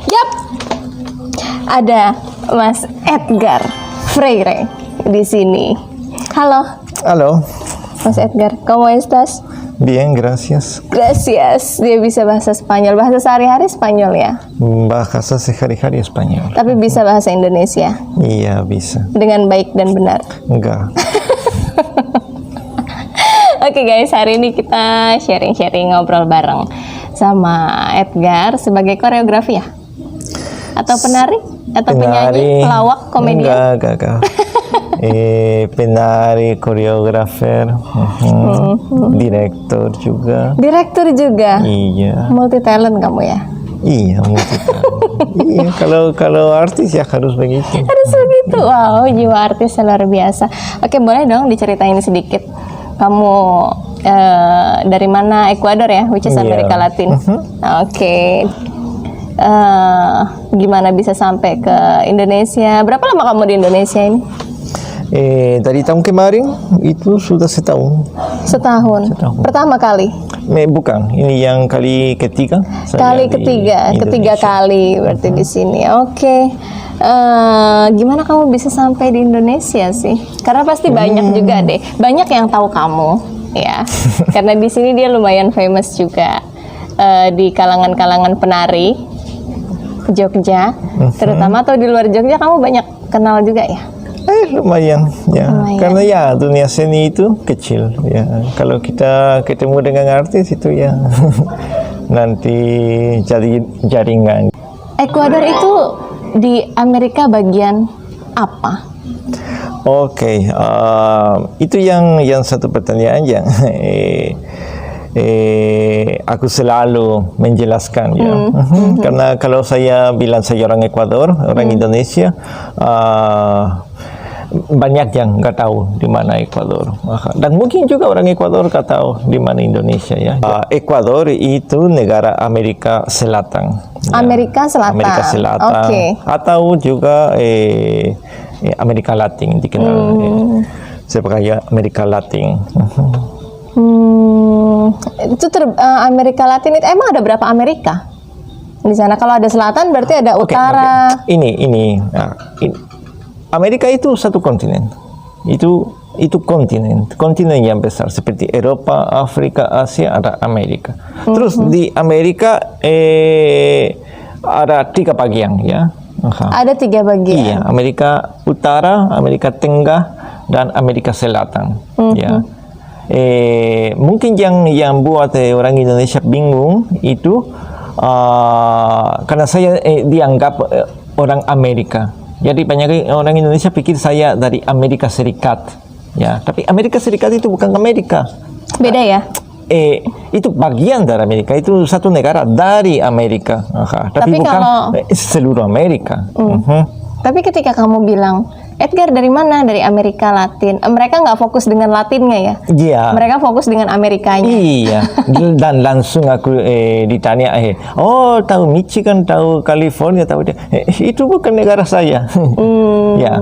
Yap, ada Mas Edgar Freire di sini. Halo, Halo, Mas Edgar. ¿Cómo estás? bien, gracias. Gracias. Dia bisa bahasa Spanyol, bahasa sehari-hari Spanyol ya. Bahasa sehari-hari Spanyol. Tapi bisa bahasa Indonesia Iya, bisa. dengan baik dan benar. Enggak. Oke guys, hari ini kita sharing-sharing ngobrol bareng sama Edgar sebagai koreografi ya? Atau penari? Atau penyanyi, pelawak, komedian? Enggak. Penari, koreografer, direktur juga. Direktur juga? Iya. Multi talent kamu ya? Iya, iya, kalau artis ya harus begitu. Harus begitu. Wow, jiwa artis luar biasa. Oke, boleh dong diceritain sedikit. Kamu dari mana? Ecuador ya, which is Iya. Amerika Latin. Oke. Gimana bisa sampai ke Indonesia? Berapa lama kamu di Indonesia ini? Dari tahun kemarin itu sudah setahun. Setahun. Pertama kali? Bukan, ini yang kali ketiga. Kali ketiga, ketiga kali berarti di sini. Oke. Gimana kamu bisa sampai di Indonesia sih? Karena pasti banyak juga deh, banyak yang tahu kamu, ya. Karena di sini dia lumayan famous juga di kalangan-kalangan penari Jogja, terutama atau di luar Jogja kamu banyak kenal juga ya? Lumayan, ya. Lumayan. Karena ya dunia seni itu kecil, ya. Kalau kita ketemu dengan artis itu ya nanti jadi jaringan. Ekuador itu di Amerika bagian apa? Oke, itu yang satu pertanyaan yang aku selalu menjelaskan ya. Karena kalau saya bilang saya orang Ekuador, orang Indonesia, banyak yang nggak tahu di mana Ekuador. Dan mungkin juga orang Ekuador nggak tahu di mana Indonesia ya. Ekuador itu negara Amerika Selatan. Ya. Amerika Selatan. Amerika Selatan. Oke. Atau juga Amerika Latin dikenal sebagai Amerika Latin. Itu Amerika Latin itu emang ada berapa Amerika di sana? Kalau ada selatan berarti ada utara. Ini. Amerika itu satu kontinen. Itu kontinen yang besar seperti Eropa, Afrika, Asia, ada Amerika. Terus di Amerika ada 3 bagian ya. Ada 3 bagian. Iya, Amerika Utara, Amerika Tengah, dan Amerika Selatan. Ya. Mungkin yang buat orang Indonesia bingung itu karena saya dianggap orang Amerika. Jadi banyak orang Indonesia pikir saya dari Amerika Serikat, ya. Tapi Amerika Serikat itu bukan Amerika. Beda ya? Itu bagian dari Amerika. Itu satu negara dari Amerika. Tapi bukan seluruh Amerika. Tapi ketika kamu bilang Edgar dari mana? Dari Amerika Latin. Mereka nggak fokus dengan Latinnya ya? Iya. Mereka fokus dengan Amerikanya. Iya. Dan langsung aku ditanya, oh tahu Michigan, tahu California, tahu itu bukan negara saya. Ya,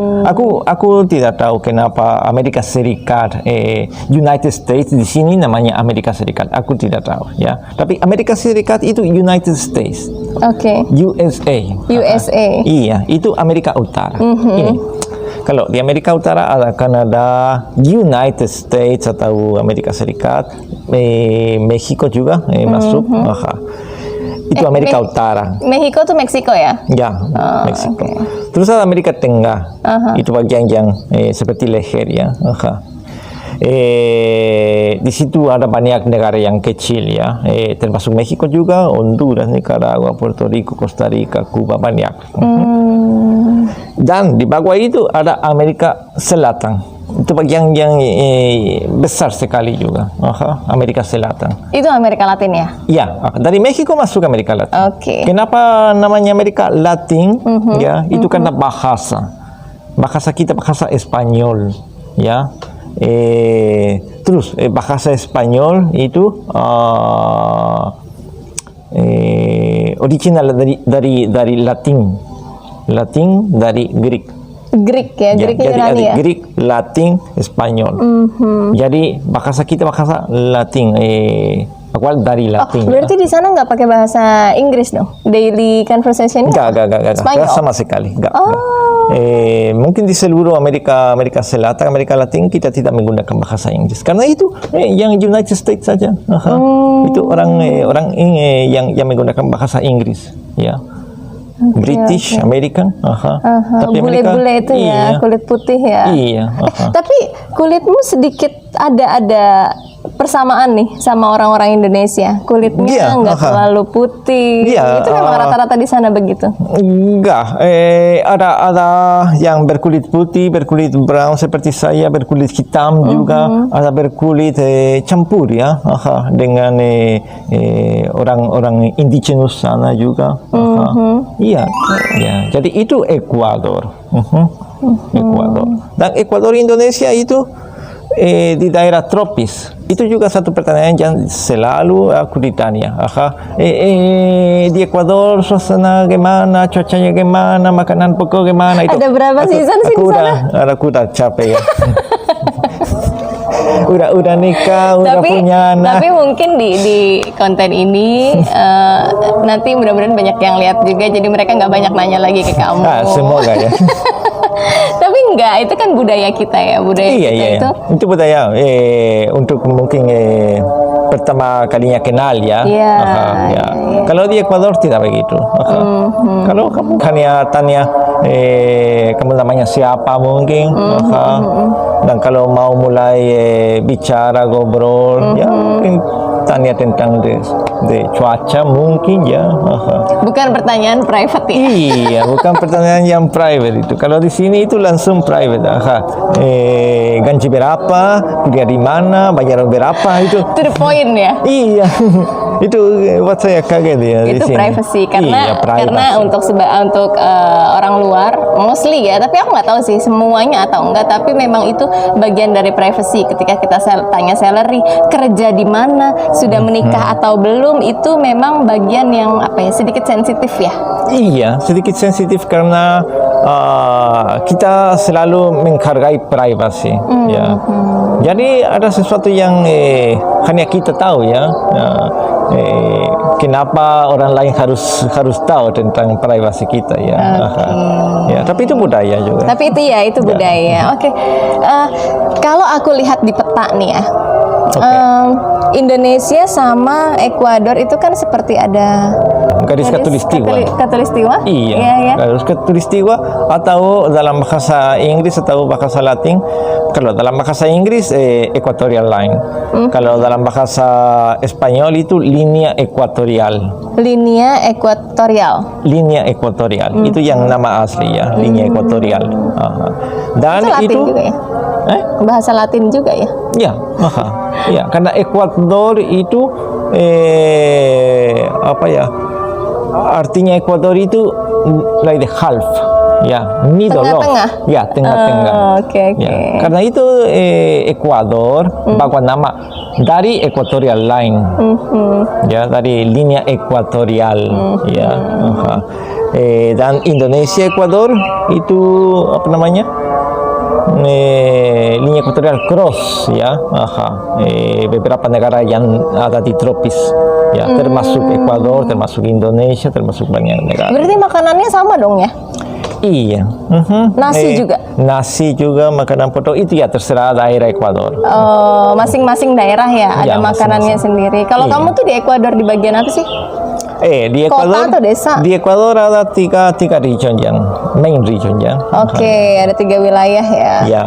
aku tidak tahu kenapa Amerika Serikat, United States di sini namanya Amerika Serikat. Aku tidak tahu, ya. Tapi Amerika Serikat itu United States. Oke. USA. USA. Iya, itu Amerika Utara. Ini. Kalau di Amerika Utara akan ada United States atau Amerika Serikat, Meksiko juga masuk. Itu Amerika Utara. Meksiko tuh Meksiko ya? Ya, Meksiko. Okay. Terus ada Amerika Tengah. Itu bagian yang seperti leher ya. Di situ ada banyak negara yang kecil ya, termasuk Meksiko juga, Honduras, Nicaragua, Puerto Rico, Costa Rica, Cuba, banyak. Dan di bawah itu ada Amerika Selatan. Itu bagian yang besar sekali juga. Amerika Selatan. Itu Amerika Latin ya? Ya, dari Meksiko masuk Amerika Latin. Oke. Kenapa namanya Amerika Latin? Ya, itu karena bahasa. Bahasa kita bahasa Espanyol, ya. Terus bahasa Espanyol itu original dari Latin. Latin dari Greek. Greek ya, Greek Yunani ya. Greek, Latin, Spanyol. Jadi bahasa kita bahasa Latin. Akual dari Latin. Berarti di sana nggak pakai bahasa Inggris dong? Daily conversation? Enggak. Spanyol? Sama sekali. Enggak. Oh. Mungkin di seluruh Amerika Selatan, Amerika Latin kita tidak menggunakan bahasa Inggris. Karena itu yang United States saja. Itu orang yang menggunakan bahasa Inggris. Ya. British, American, Tapi bule-bule itu ya, kulit putih ya. Iya. Tapi kulitmu sedikit ada persamaan nih sama orang-orang Indonesia. Kulitnya nggak terlalu putih. Iya, Itu memang rata-rata di sana begitu. Enggak, ada yang berkulit putih, berkulit brown seperti saya, berkulit hitam juga, ada berkulit campur ya, dengan orang-orang indigenous sana juga. Iya, ya. Jadi itu Ekuador. Ekuador. Dan Ekuador Indonesia itu di daerah tropis. Itu juga satu pertanyaan yang selalu aku ditanya. Di Ekuador suasana gimana, cuacanya gimana, makanan pokok gimana itu. Ada berapa season sih di sana? Aku udah capek ya. udah nikah, udah punya anak. Tapi mungkin di konten ini nanti mudah-mudahan banyak yang lihat juga, jadi mereka nggak banyak nanya lagi ke kamu. Semoga ya. Tapi enggak, itu kan budaya kita ya, budaya kita itu budaya untuk mungkin pertama kalinya kenal ya. Kalau di Ekuador tidak begitu. Kalau kamu tanya kamu namanya siapa mungkin, dan kalau mau mulai bicara ngobrol ya mungkin tanya tentang de cuaca mungkin ya. Bukan pertanyaan private ya. Iya, bukan pertanyaan yang private itu. Kalau di sini itu langsung private. Gaji berapa, kuliah di mana, bayar berapa itu. To the point ya. Iya. Itu buat saya kaget ya di Itu sini. privacy karena privacy. untuk orang luar mostly ya, tapi aku nggak tahu sih semuanya atau enggak, tapi memang itu bagian dari privacy. Ketika kita tanya salary, kerja di mana, sudah menikah atau belum, itu memang bagian yang sedikit sensitif ya. Iya, sedikit sensitif karena kita selalu menghargai privasi ya. Jadi ada sesuatu yang hanya kita tahu ya. Kenapa orang lain harus tahu tentang privasi kita ya. Ya, tapi itu budaya juga. Tapi itu ya, itu budaya. Oke. Kalau aku lihat di peta nih ya. Indonesia sama Ekuador itu kan seperti ada garis khatulistiwa. Khatulistiwa? Iya. Garis khatulistiwa atau dalam bahasa Inggris atau bahasa Latin. Kalau dalam bahasa Inggris equatorial line. Kalau dalam bahasa Spanyol itu linea ekuatorial. Linea ekuatorial. Linea ekuatorial. Itu yang nama asli ya, linea ekuatorial. Dan Latin itu juga ya? Bahasa Latin juga ya? Ya, ya, karena Ekuador itu artinya Ekuador itu like the half, ya, middle tengah-tengah. Ya, tengah-tengah. Oke. Ya, karena itu Ekuador bawa nama dari equatorial line, ya, dari linea ekuatorial, ya. Dan Indonesia Ekuador itu apa namanya? Linea ekuatorial cross ya, beberapa negara yang ada di tropis ya, termasuk Ekuador, termasuk Indonesia, termasuk banyak negara. Berarti makanannya sama dong ya? Iya. Nasi juga? Nasi juga, makanan pokok itu ya terserah daerah Ekuador. Masing-masing daerah ya ada makanannya sendiri. Kalau kamu tuh di Ekuador di bagian apa sih? Di Ekuador, kota atau desa? Di Ekuador ada tiga region yang main region ya. Oke, ada 3 wilayah ya. Ya,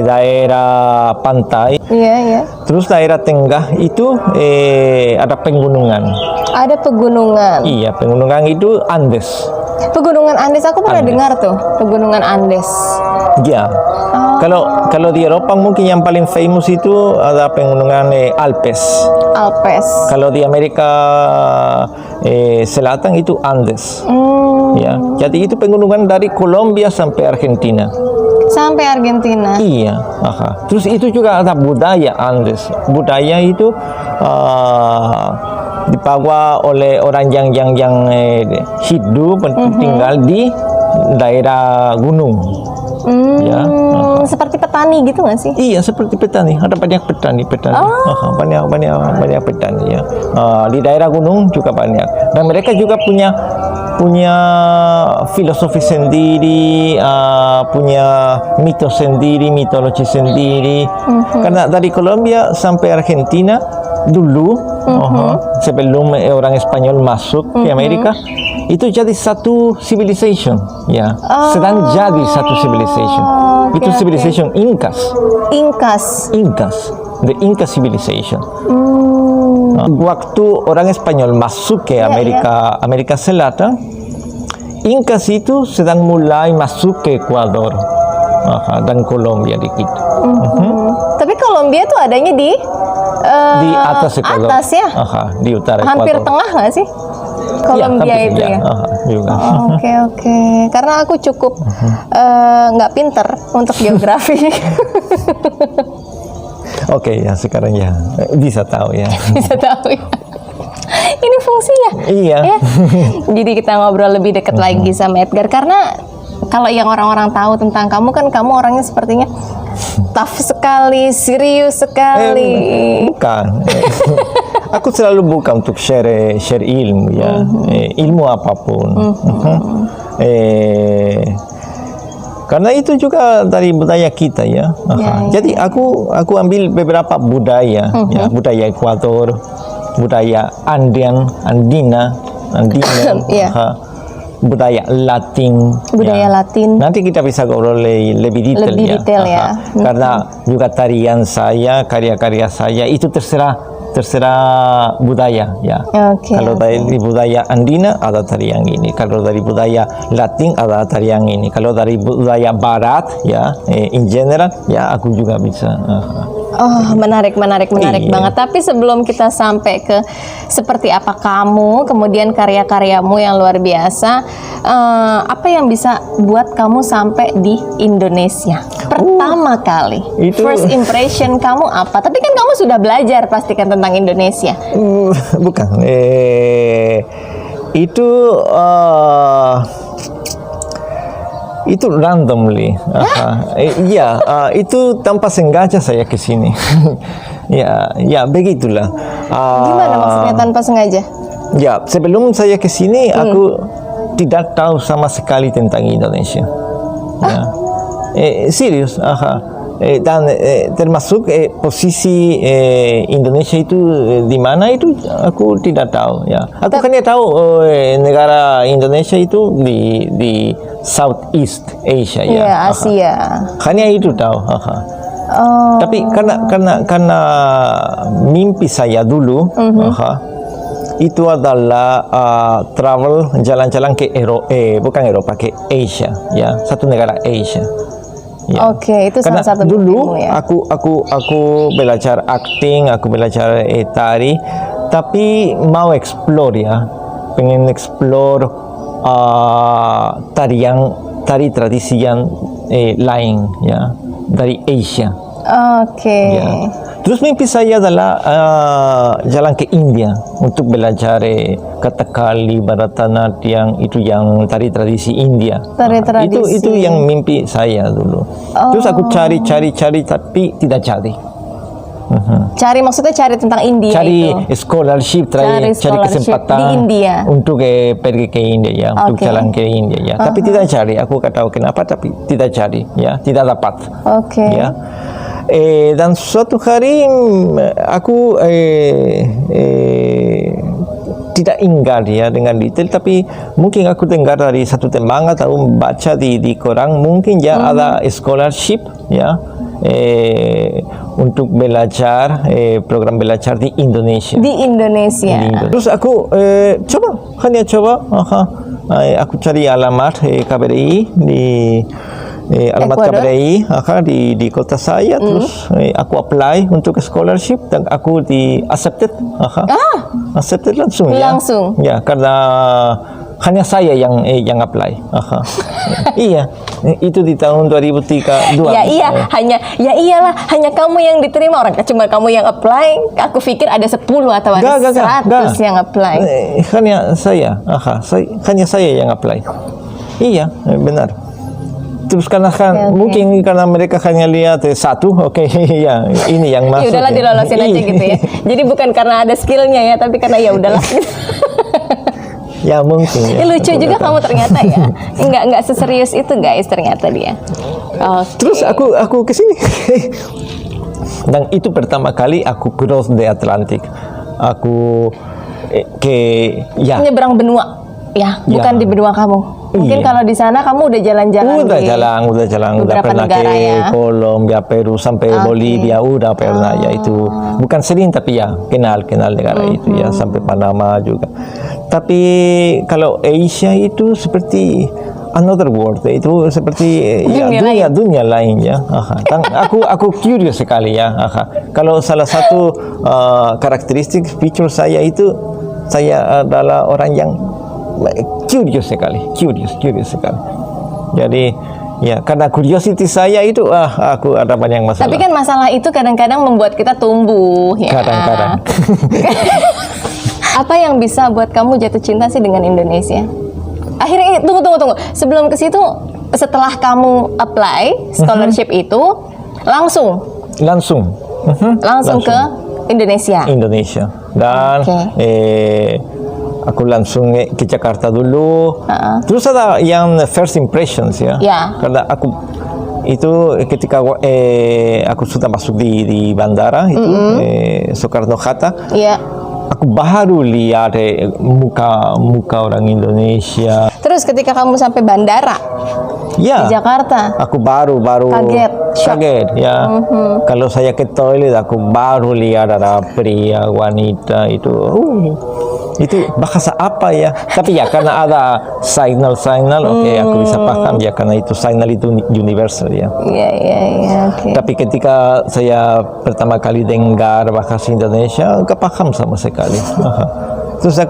daerah pantai. Iya. Terus daerah tengah itu ada pegunungan. Ada pegunungan. Iya, pegunungan itu Andes. Pegunungan Andes, aku pernah dengar tuh, pegunungan Andes. Ya. Kalau di Eropa mungkin yang paling famous itu ada pegunungan Alpes. Kalau di Amerika Selatan itu Andes. Ya. Jadi itu pegunungan dari Kolombia sampai Argentina. Sampai Argentina. Iya. Terus itu juga ada budaya Andes. Budaya itu dibawa oleh orang yang hidup tinggal di daerah gunung. Ya. Seperti petani gitu nggak sih? Iya, seperti petani. Ada banyak petani. Banyak petani ya. Di daerah gunung juga banyak. Dan mereka juga punya filosofi sendiri, punya mitos sendiri, mitologi sendiri. Karena dari Kolombia sampai Argentina dulu, sebelum orang Spanyol masuk ke Amerika, itu jadi satu civilization, ya. Sedang jadi satu civilization. Itu civilization Incas, the Inca civilization. Waktu orang Spanyol masuk ke Amerika Selatan, Incas itu sedang mulai masuk ke Ekuador dan Kolombia dikit. Tapi Kolombia tuh adanya di atas Ekuador. Atas ya? Di utara Hampir Ekuador. tengah nggak sih? Kolombia hampir, itu ya? Juga. Oke. Karena aku cukup nggak pinter untuk geografi. Oke, ya sekarang ya bisa tahu ya. Bisa tahu ya. Ini fungsinya. Iya. Ya. Jadi kita ngobrol lebih dekat lagi sama Edgar, karena kalau yang orang-orang tahu tentang kamu kan kamu orangnya sepertinya tough sekali, serius sekali. Bukan. Aku selalu buka untuk share ilmu ya. Ilmu apapun. Karena itu juga dari budaya kita ya. Jadi aku ambil beberapa budaya, ya, budaya Ekuador, budaya Andina, budaya Latin. Latin. Nanti kita bisa ngobrol lebih detail ya. Karena juga tarian saya, karya-karya saya itu terserah budaya ya. Kalau dari budaya Andina ada tarian ini, kalau dari budaya Latin ada tarian ini, kalau dari budaya Barat ya, in general ya aku juga bisa. Menarik banget. Tapi sebelum kita sampai ke seperti apa kamu, kemudian karya-karyamu yang luar biasa, apa yang bisa buat kamu sampai di Indonesia pertama kali? First impression kamu apa? Tapi kan kamu sudah belajar pastikan tentang Indonesia. Bukan. Itu randomly. Itu tanpa sengaja saya ke sini. ya begitulah. Gimana maksudnya tanpa sengaja? Ya, sebelum saya ke sini aku tidak tahu sama sekali tentang Indonesia. Ya. Serius, dan termasuk posisi Indonesia itu di mana itu aku tidak tahu ya. Aku hanya tahu negara Indonesia itu di Southeast Asia ya. Asia. Hanya itu tahu. Tapi karena mimpi saya dulu itu adalah travel jalan-jalan ke bukan Eropa, ke Asia ya, satu negara Asia. Ya. Itu salah satu dulu ya. aku belajar acting, aku belajar tari, tapi mau explore ya, pengen explore tari tradisi yang lain ya dari Asia. Ya. Terus mimpi saya adalah jalan ke India untuk belajar Kathakali, Bharatanatyam, itu yang tari tradisi India. Itu yang mimpi saya dulu. Terus aku cari tapi tidak jadi. Cari maksudnya cari tentang India cari itu. Scholarship, cari kesempatan di India. Untuk pergi ke India ya, untuk jalan ke India ya. Tapi tidak cari, aku tak tahu kenapa, tapi tidak cari ya, tidak dapat. Ya. Dan suatu hari aku tidak ingat ya dengan detail, tapi mungkin aku dengar dari satu teman atau baca di koran, mungkin ya ada scholarship ya untuk belajar program belajar di Indonesia. Terus aku hanya coba aku cari alamat KBRI di alamat KBRI di kota saya. Terus aku apply untuk scholarship dan aku di accepted langsung ya, karena hanya saya yang apply. Iya, itu di tahun 2003. Hanya kamu yang diterima, orang cuma kamu yang apply. Aku pikir ada 10 atau ada 100 yang apply. Hanya saya yang apply. Iya, benar. Terus karena kan mungkin karena mereka hanya lihat satu, ya ini yang masuk. Ya udahlah dilolosin aja gitu ya. Jadi bukan karena ada skillnya ya, tapi karena ya udahlah. Gitu. Ya mungkin. Ya, lucu juga kamu ternyata ya. Enggak seserius itu guys ternyata dia. Terus aku kesini. Dan itu pertama kali aku cross the Atlantic. Aku nyebrang benua. Ya, bukan di benua kamu. Mungkin kalau di sana kamu udah jalan-jalan. Udah pernah negara ke ya. Kolombia, Peru sampai Bolivia, udah pernah ya itu. Bukan sering tapi ya kenal negara itu ya, sampai Panama juga. Tapi kalau Asia itu seperti another world, itu seperti dunia lain ya. Dan aku curious sekali ya. Kalau salah satu karakteristik feature saya itu, saya adalah orang yang curious sekali. Jadi ya karena curiosity saya itu aku ada banyak masalah. Tapi kan masalah itu kadang-kadang membuat kita tumbuh ya. Kadang-kadang. Apa yang bisa buat kamu jatuh cinta sih dengan Indonesia? Akhirnya tunggu. Sebelum ke situ, setelah kamu apply scholarship itu langsung ke Indonesia. Dan aku langsung ke Jakarta dulu. Terus ada yang first impressions ya. Karena aku itu ketika aku sudah masuk di bandara itu Soekarno Hatta. Aku baru lihat muka orang Indonesia. Terus ketika kamu sampai bandara di Jakarta, aku baru kaget ya. Kalau saya ke toilet, aku baru lihat ada pria, wanita itu. Itu bahasa apa ya? Tapi ya karena ada signal, aku bisa paham ya karena itu signal itu universal ya. Iya. Tapi ketika saya pertama kali dengar bahasa Indonesia, nggak paham sama sekali. Terus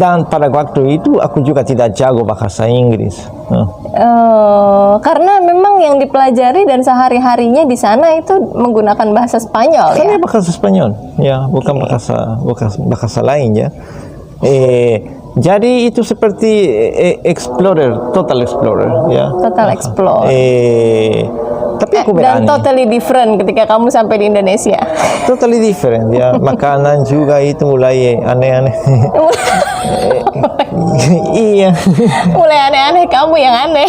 dan pada waktu itu aku juga tidak jago bahasa Inggris. Karena memang yang dipelajari dan sehari-harinya di sana itu menggunakan bahasa Spanyol ya. Bahasa Spanyol, ya bukan bahasa lain ya. Jadi itu seperti total explorer ya. Total explorer. Tapi aku berani. Dan totally different ketika kamu sampai di Indonesia. Totally different ya. Makanan juga itu mulai aneh-aneh. Iya. Mulai aneh-aneh, kamu yang aneh.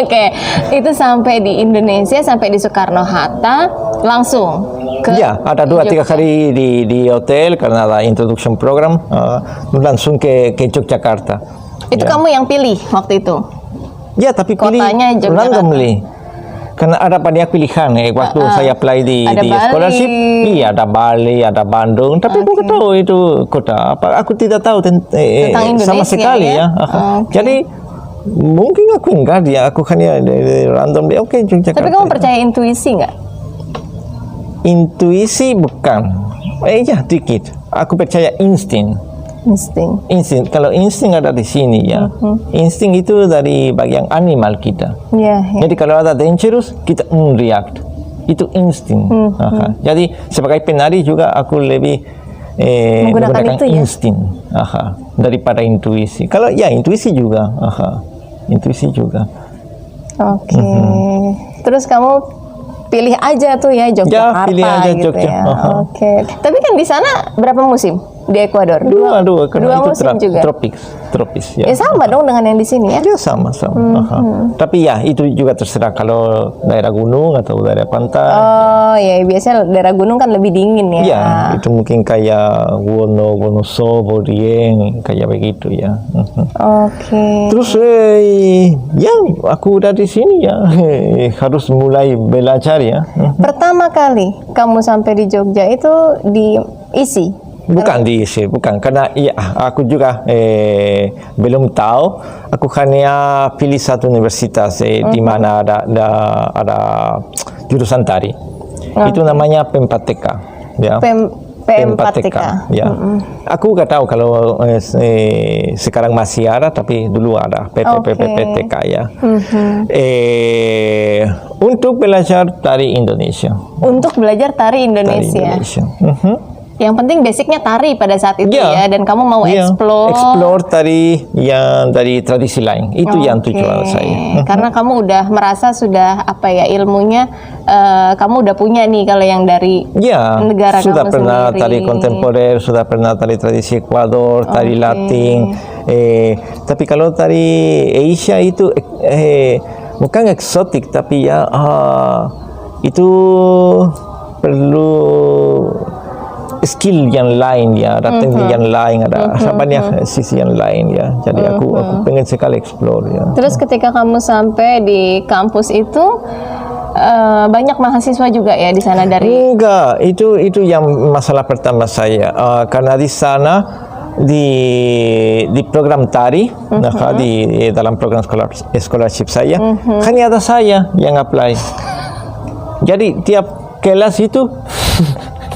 Oke, itu sampai di Indonesia, sampai di Soekarno Hatta, langsung ke ada 2-3 kali di hotel karena ada introduction program, langsung ke Yogyakarta. Itu kamu yang pilih waktu itu? Ya, tapi kotanya pilih randomly. Karena ada banyak pilihan waktu saya apply di scholarship. Iya, ada Bali, ada Bandung. Tapi aku tahu itu kota apa. Aku tidak tahu tentang sama sekali ya. Jadi mungkin aku enggak dia. Aku hanya random di Yogyakarta. Tapi kamu percaya intuisi nggak? Intuisi bukan. Ya dikit. Aku percaya insting. Kalau insting ada di sini ya. Insting itu dari bagian animal kita. Jadi kalau ada dangerous kita react. Itu insting. Jadi sebagai penari juga aku lebih menggunakan itu, insting daripada intuisi. Kalau ya intuisi juga. Oke. Terus kamu pilih aja tuh ya Yogyakarta. Ya, pilih aja gitu Jogja. Ya. Oke. Tapi kan di sana berapa musim di Ekuador? Dua karena itu musim juga. tropis ya. Sama dong dengan yang di sini ya? Ya sama. Tapi ya itu juga terserah kalau daerah gunung atau daerah pantai. Oh ya biasanya daerah gunung kan lebih dingin ya. Ya itu mungkin kayak Wonosobo, Dieng kayak begitu ya. Oke. Terus ya aku udah di sini ya harus mulai belajar ya. Pertama kali kamu sampai di Jogja itu di ISI? Bukan karena ya aku juga belum tahu. Aku hanya pilih satu universitas di mana ada jurusan tari. Itu namanya PEMPATK ya. PEMPATK ya. Aku nggak tahu kalau sekarang masih ada, tapi dulu ada PPTK ya. Untuk belajar tari Indonesia. Untuk belajar tari Indonesia. Yang penting basicnya tari pada saat itu Iya. ya, dan kamu mau Iya, explore. explore tari yang dari tradisi lain. Itu yang Oke. tujuan saya. Karena kamu udah merasa sudah apa ya ilmunya, kamu udah punya nih kalau yang dari Ya, negara sudah kamu pernah sendiri. tari kontemporer, sudah pernah tari tradisi Ekuador, tari Oke. Latin. Tapi kalau tari Asia itu bukan eksotik, tapi ya itu perlu skill yang lain ya, ada teknik yang lain, ada banyak sisi yang lain ya. Jadi aku pengen sekali explore ya. Terus ketika kamu sampai di kampus itu banyak mahasiswa juga ya di sana dari. Enggak, itu yang masalah pertama saya. Karena di sana di program tari, di dalam program scholarship saya, hanya ada saya yang apply. Jadi tiap kelas itu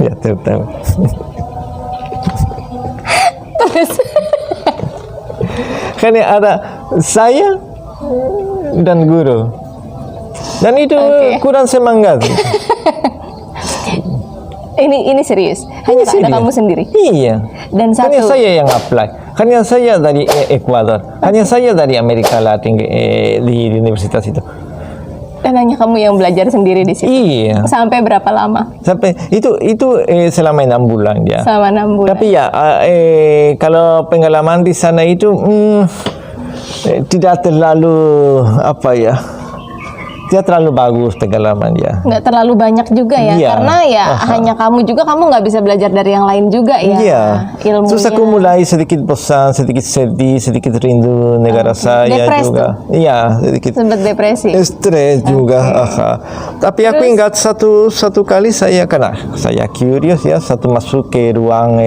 ya tertawa. Terus Hanya ada saya dan guru. Dan itu Oke. kurang semangat. ini serius. Hanya ada Serius. kamu sendiri. Iya. Dan Hanya satu. saya yang apply. Hanya saya dari Ekuador. Hanya saya dari Amerika Latin di universitas itu. Dan hanya kamu yang belajar sendiri di situ. Iya. Sampai berapa lama? Sampai itu selama 6 bulan ya. Selama 6 bulan. Tapi ya kalau pengalaman di sana itu tidak terlalu tidak terlalu bagus pengalaman ya. Nggak terlalu banyak juga ya, Iya. karena ya hanya kamu nggak bisa belajar dari yang lain juga ya. Iya. Ilmunya. Terus aku mulai sedikit bosan, sedikit sedih, sedikit rindu negara saya Depres juga. Iya, sedikit Sempat depresi. stres juga. Tapi aku ingat satu kali saya curious ya, masuk ke ruang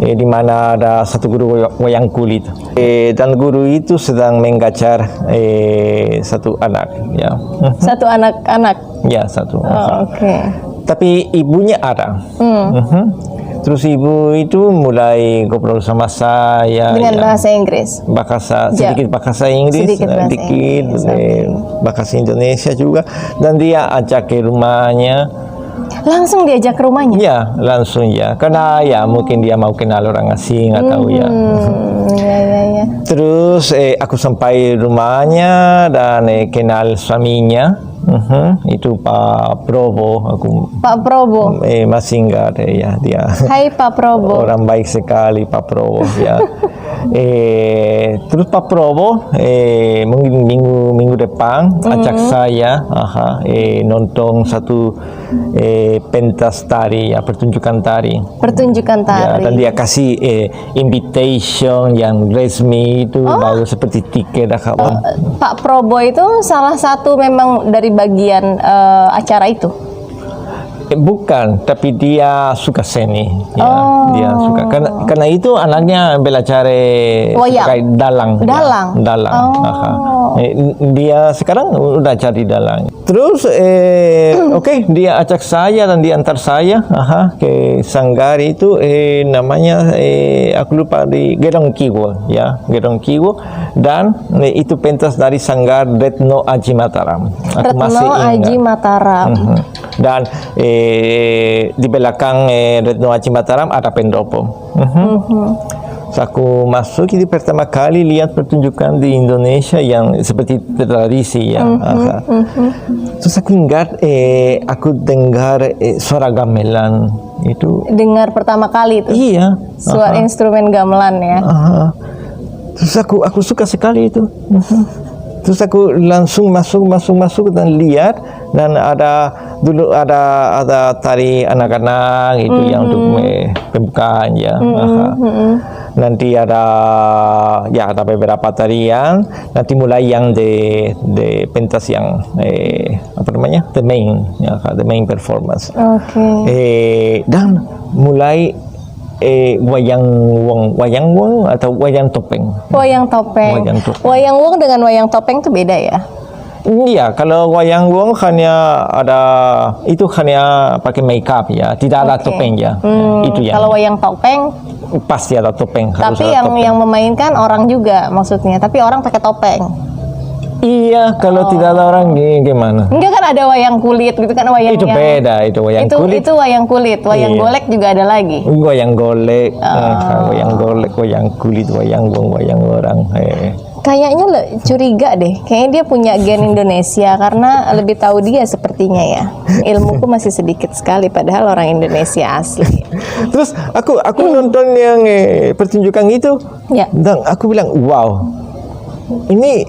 di mana ada satu guru wayang kulit. Dan guru itu sedang mengajar satu anak ya. Satu anak-anak. Ya, satu. Oke. Tapi ibunya ada. Terus ibu itu mulai ngobrol sama saya Dengan ya. bahasa Inggris. Sedikit bahasa Inggris, Sedikit bahasa Inggris, bahasa Indonesia juga, dan dia ajak ke rumahnya. Langsung diajak ke rumahnya. Ya, langsung ya. Karena ya mungkin dia mau kenal orang asing atau ya. Ya. Terus aku sampai rumahnya dan kenal suaminya. Itu Pak Probo. Pak Probo. Masih ingat ya dia. Hai Pak Probo. Orang baik sekali Pak Probo ya. Terus Pak Probo mungkin minggu depan ajak saya nonton satu pentas tari ya, pertunjukan tari. Pertunjukan Ya, tari. dan dia kasih invitation yang resmi itu baru seperti tiket Pak Probo itu salah satu memang dari bagian acara itu. Bukan, tapi dia suka seni. Ya, dia suka. Karena itu anaknya belajar Wayang. dalang. Dalang? Ya, dalang. Dia sekarang udah jadi dalang. Terus, dia ajak saya dan diantar saya ke sanggar itu namanya aku lupa di Gerong Kiwo ya, Gerong Kiwo, dan itu pentas dari sanggar Retno Aji Mataram. Aku masih Retno ingat. Aji Mataram. Dan di belakang Retno Aji Mataram ada pendopo. So, aku masuk itu pertama kali lihat pertunjukan di Indonesia yang seperti tradisi ya. Terus aku ingat aku dengar suara gamelan itu. Dengar pertama kali itu. Iya. Suara instrumen gamelan ya. Terus aku suka sekali itu. Terus aku langsung masuk dan lihat, dan dulu ada tari anak-anak itu yang untuk pembukaan ya. Nanti ada beberapa tarian, nanti mulai yang de pentas yang the main performance. Oke. Dan mulai wayang wong atau wayang topeng. Wayang topeng. Wayang wong dengan wayang topeng itu beda ya? Iya, kalau wayang wong hanya pakai makeup ya, tidak ada topeng ya. Itu yang. Kalau wayang topeng Pasti ada topeng. tapi yang memainkan orang juga maksudnya, tapi orang pakai topeng. Iya, kalau tidak ada orang gimana? Enggak kan ada wayang kulit gitu kan, wayang Itu yang beda, itu wayang kulit. Itu wayang kulit, wayang Iya. golek juga ada lagi. Wayang golek, wayang golek, wayang kulit, wayang gong, wayang orang. Kayaknya curiga deh, kayaknya dia punya gen Indonesia karena lebih tahu dia sepertinya ya. Ilmuku masih sedikit sekali padahal orang Indonesia asli. Terus aku nonton yang pertunjukan itu, Ya. dan aku bilang wow, ini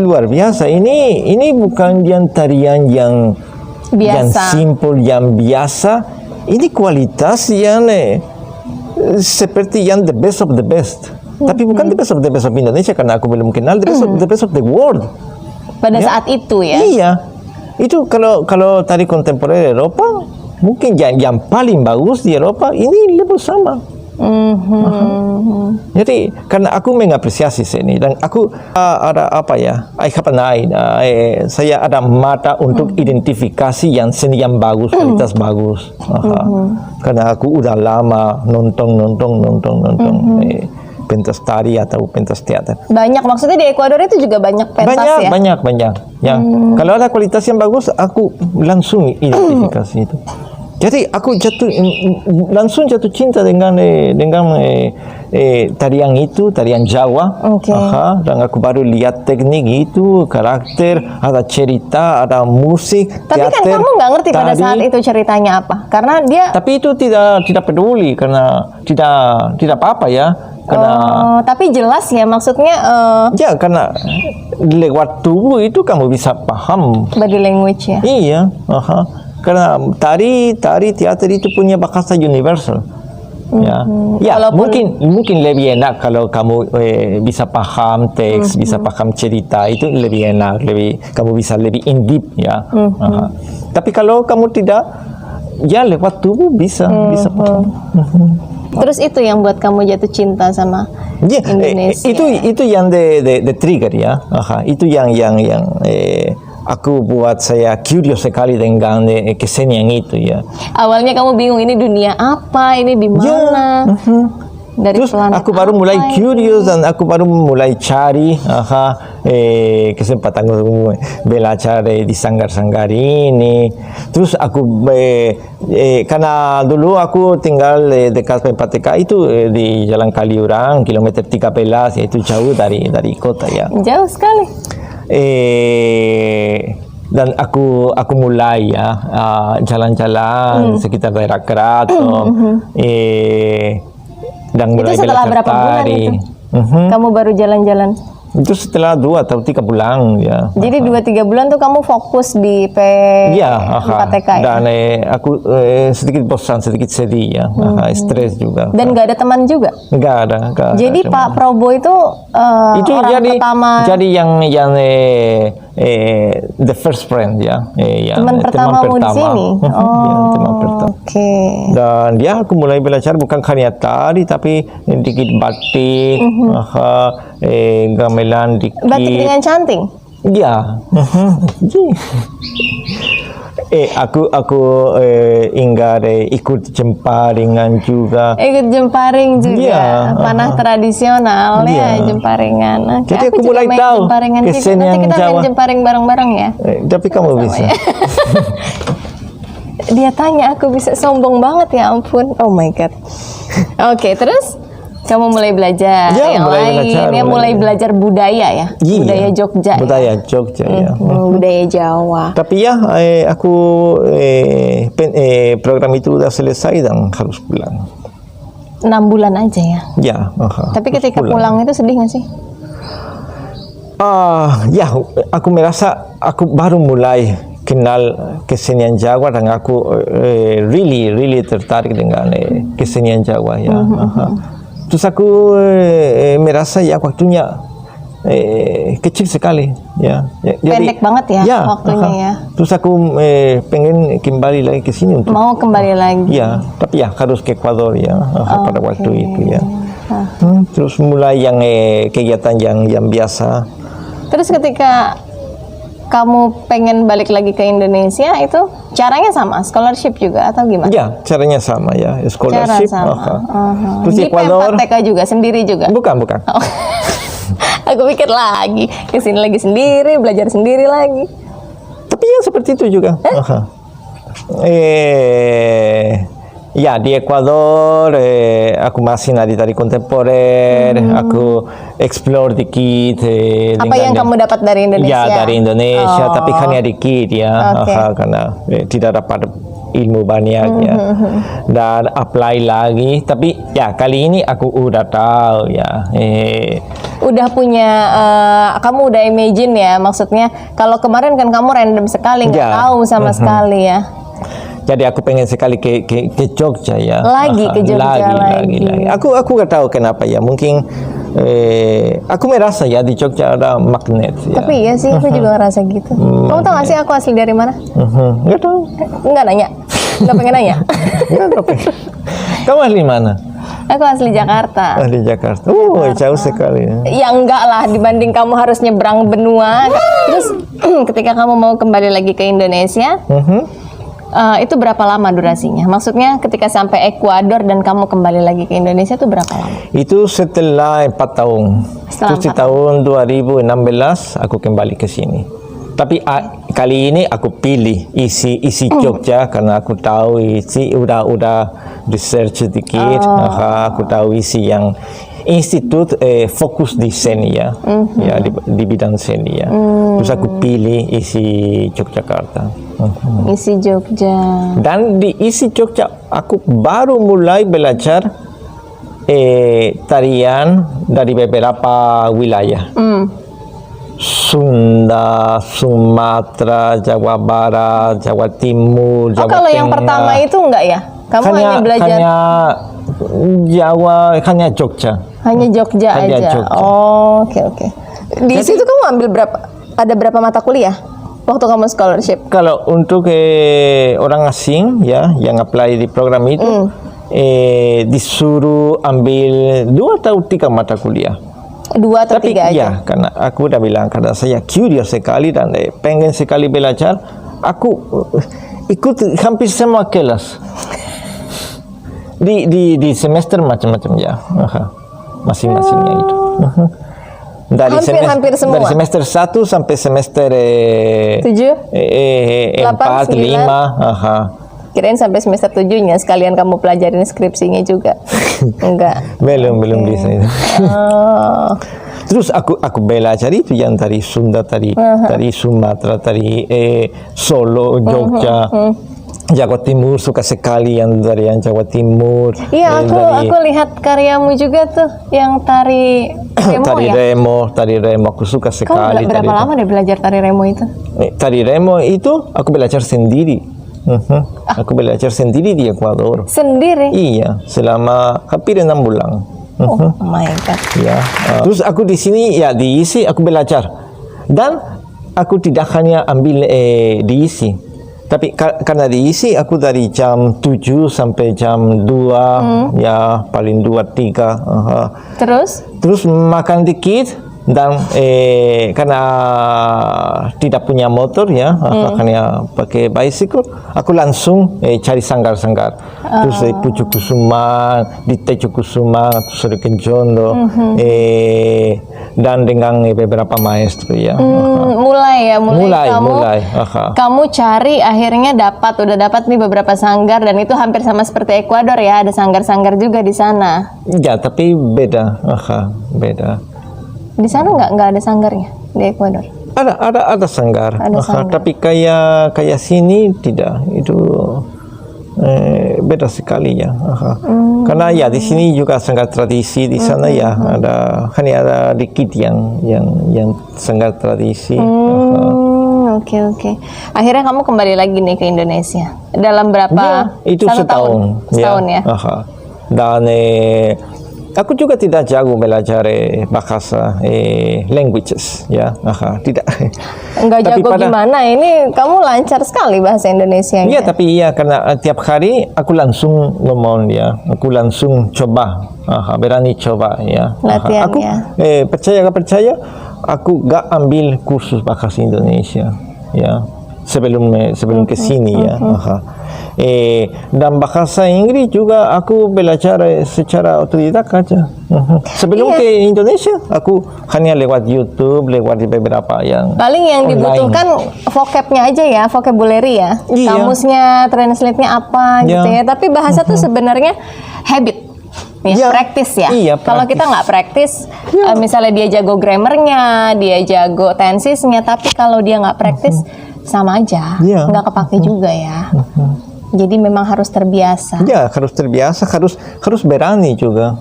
luar biasa. Ini bukan yang tarian yang Biasa. simple, yang biasa. Ini kualitas yang seperti yang the best of the best. Tapi bukan the best of Indonesia karena aku belum kenal the best of the world. Pada Ya. saat itu ya. Iya, itu kalau tari kontemporer Eropa mungkin yang paling bagus di Eropa ini level sama. Jadi karena aku mengapresiasi seni dan aku ada apa ya? I have an eye. Saya ada mata untuk identifikasi yang seni yang bagus, kualitas bagus. Karena aku udah lama nonton pentas tari atau pentas teater. Banyak, maksudnya di Ekuador itu juga banyak pentas ya? Banyak. Ya. Kalau ada kualitas yang bagus, aku langsung identifikasi itu. Jadi aku langsung jatuh cinta dengan tarian itu, tarian Jawa. Oke. Dan aku baru lihat teknik itu, karakter, ada cerita, ada musik, Tapi kan teater, kamu nggak ngerti pada tari. saat itu ceritanya apa? Karena dia Tapi itu tidak peduli karena tidak apa-apa ya. Karena tapi jelas ya maksudnya ya karena lewat tubuh itu kamu bisa paham. body language ya. Iya, karena tari teater itu punya bahasa universal. Ya, ya mungkin lebih enak kalau kamu bisa paham teks, bisa paham cerita, itu lebih enak, kamu bisa lebih in deep ya. Tapi kalau kamu tidak, ya lewat tubuh bisa paham. Terus itu yang buat kamu jatuh cinta sama Ya, Indonesia. itu yang the trigger ya. Itu yang aku buat saya curious sekali dengan kesenian itu ya. Awalnya kamu bingung ini dunia apa, ini di mana? Dari Terus planet aku baru mulai apa ini? curious dan aku baru mulai cari kesempatan untuk belajar di sanggar-sanggar ini. Terus aku karena dulu aku tinggal dekat PPTK itu di Jalan Kaliurang kilometer 13, yaitu jauh dari kota ya. Jauh sekali. Dan aku mulai ya jalan-jalan sekitar daerah Keraton. Dan mulai Itu setelah belajar berapa bulan tari. itu? Kamu baru jalan-jalan. Itu setelah 2 atau 3 bulan ya. Jadi 2-3 bulan tuh kamu fokus di Iya, PTK ya? Dan aku sedikit bosan, sedikit sedih ya, stres juga. Dan nggak ada teman juga. Nggak ada. Jadi Pak Probo itu, Itu orang pertama. jadi yang the first friend ya, Teman pertamamu di sini. Ya, teman pertama. Oke. Dan dia aku mulai belajar bukan hanya tari tapi dikit batik, gamelan dikit. Batik dengan canting. Ya. Aku ingat ikut jemparingan juga. Ikut jemparing juga, Iya, panah tradisional ya, Iya. jemparingan. Oke, Jadi aku juga mulai main tahu jemparingan juga. kesenian Nanti kita Jawa. main jemparing bareng-bareng ya. Tapi kamu bisa. Dia tanya, aku bisa, sombong banget ya ampun. Oh my god. Oke, terus kamu mulai belajar Ya, yang mulai lain, belajar, ya mulai belajar budaya ya, Iya. budaya Jogja, Budaya Jogja ya. budaya Jawa. Tapi ya aku program itu udah selesai dan harus pulang. 6 bulan aja ya. Ya. Tapi ketika pulang itu sedih nggak sih? Ya, aku merasa aku baru mulai kenal kesenian Jawa dan aku really tertarik dengan kesenian Jawa ya. Terus aku merasa ya waktunya kecil sekali ya. Pendek banget ya waktunya ya. Terus aku pengen kembali lagi ke sini untuk Mau kembali lagi. ya, tapi ya harus ke Ekuador ya pada waktu itu ya. Terus mulai yang kegiatan yang biasa. Terus ketika kamu pengen balik lagi ke Indonesia itu caranya sama, scholarship juga atau gimana? Ya, caranya sama ya, Cara scholarship. sama. Terus Di Ekuador. PMPTK juga, sendiri juga? Bukan. Oh. Aku pikir lagi kesini lagi sendiri, belajar sendiri lagi. Tapi ya seperti itu juga. Aha. Ya di Ekuador aku masih nari-tari kontemporer, aku explore dikit. Apa yang kamu dapat dari Indonesia? Ya dari Indonesia, Oh. tapi hanya dikit ya, Oke. karena tidak dapat ilmu banyak ya. Dan apply lagi, tapi ya kali ini aku udah tahu ya. Udah punya, kamu udah imagine ya, maksudnya kalau kemarin kan kamu random sekali, nggak Ya. tahu sama sekali ya. Jadi aku pengen sekali ke Jogja ya. Lagi ke Jogja lagi. Aku nggak tahu kenapa ya. Mungkin aku merasa ya di Jogja ada magnet ya. Tapi iya sih, aku juga ngerasa gitu. Kamu tahu gak sih aku asli dari mana? Nggak tahu. Nggak nanya, nggak pengen nanya. Nggak pengen. Kamu asli mana? Aku asli Jakarta. Di Jakarta. Jauh sekali. Ya enggak lah, dibanding kamu harus nyebrang benua. Terus ketika kamu mau kembali lagi ke Indonesia, itu berapa lama durasinya? Maksudnya ketika sampai Ekuador dan kamu kembali lagi ke Indonesia itu berapa lama? Itu setelah 4 tahun. Setelah Terus di 4 tahun 2016 aku kembali ke sini. Tapi kali ini aku pilih isi Jogja karena aku tahu isi udah research sedikit. Aku tahu isi yang institut fokus di seni ya, ya di bidang seni ya. Terus aku pilih isi Yogyakarta. Isi Jogja. Dan di isi Jogja aku baru mulai belajar tarian dari beberapa wilayah. Sunda, Sumatera, Jawa Barat, Jawa Timur, Jawa Kalau Tengah. yang pertama itu enggak ya? Kamu hanya belajar Hanya Jawa, hanya Jogja. hanya Jogja Hanya aja. Jogja. Oh, oke. Di situ kamu ambil berapa? Ada berapa mata kuliah waktu kamu scholarship? Kalau untuk orang asing ya yang apply di program itu disuruh ambil 2 atau 3 mata kuliah. 2 atau 3 aja? Ya, karena aku udah bilang karena saya curious sekali dan pengen sekali belajar, aku ikut hampir semua kelas. Di semester macam-macam ya. Masing-masingnya itu. Hampir semua? Dari semester 1 sampai semester 7? 4, 5. Kirain sampai semester 7-nya sekalian kamu pelajarin skripsinya juga. Enggak. Belum bisa itu. Oh. Terus aku belajar itu yang dari Sunda, dari Sumatera, dari Solo, Jogja, Jawa Timur, suka sekali yang dari yang Jawa Timur. Iya, aku lihat karyamu juga tuh yang tari remo tari ya. Tari remo aku suka sekali. Kamu berapa lama deh belajar tari remo itu? Tari remo itu aku belajar sendiri. Aku belajar sendiri di Ekuador. Sendiri? Iya, selama hampir 6 bulan. Oh my god. Ya, terus aku di sini ya diisi aku belajar dan aku tidak hanya ambil diisi, tapi karena diisi aku dari jam 7 sampai jam 2 ya paling 2-3. Terus makan dikit dan karena tidak punya motor ya, hanya pakai bicycle, aku langsung cari sanggar-sanggar. Terus di Pucuk Kusuma, di Tejo Kusuma, terus di Kenjondo, dan dengan beberapa maestro ya. Mulai kamu. Kamu cari akhirnya udah dapat nih beberapa sanggar dan itu hampir sama seperti Ekuador ya, ada sanggar-sanggar juga di sana. Ya, tapi beda. Beda. Di sana nggak ada sanggarnya di Ekuador? Ada sanggar. Ada sanggar. Tapi kayak sini tidak. Itu beda sekali ya. Karena ya di sini juga sanggar tradisi, di sana ya hanya ada dikit yang sanggar tradisi. Oke. Akhirnya kamu kembali lagi nih ke Indonesia. Dalam berapa? Ya, itu setahun. Setahun ya. Dan aku juga tidak jago belajar bahasa languages ya. Tidak. Enggak jago gimana? Ini kamu lancar sekali bahasa Indonesia. Iya, tapi iya karena tiap hari aku langsung ngomong ya. Aku langsung coba. Berani coba ya. Latihan aku ya. Percaya aku gak ambil kursus bahasa Indonesia ya. sebelum ke sini ya. Dan bahasa Inggris juga aku belajar secara otodidak aja. Sebelum ke Indonesia, aku hanya lewat YouTube, lewat beberapa yang paling yang online. dibutuhkan vocabnya aja ya, vocabulary ya. Iya. Kamusnya, translate-nya apa gitu ya. Tapi bahasa tuh sebenarnya habit. Ya, Iya. praktis ya. Iya, Kalau kita nggak praktis, misalnya dia jago grammarnya, dia jago tensesnya, tapi kalau dia nggak praktis, sama aja, Iya. nggak kepake juga ya. Jadi memang harus terbiasa. Ya, harus terbiasa, harus berani juga.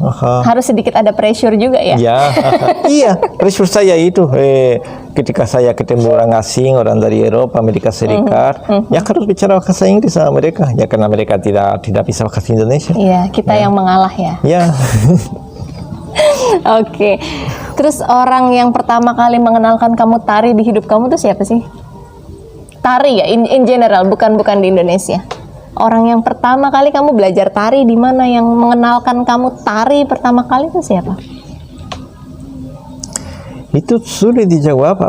Harus sedikit ada pressure juga ya. Ya, iya. Pressure saya itu ketika saya ketemu orang asing, orang dari Eropa, Amerika Serikat, ya harus bicara bahasa Inggris sama mereka. Ya karena mereka tidak bisa bahasa Indonesia. Iya, kita yang mengalah ya. Ya. Oke. Terus orang yang pertama kali mengenalkan kamu tari di hidup kamu tuh siapa sih? Tari ya, in general, bukan di Indonesia. Orang yang pertama kali kamu belajar tari di mana, yang mengenalkan kamu tari pertama kali itu siapa? Itu sulit dijawab.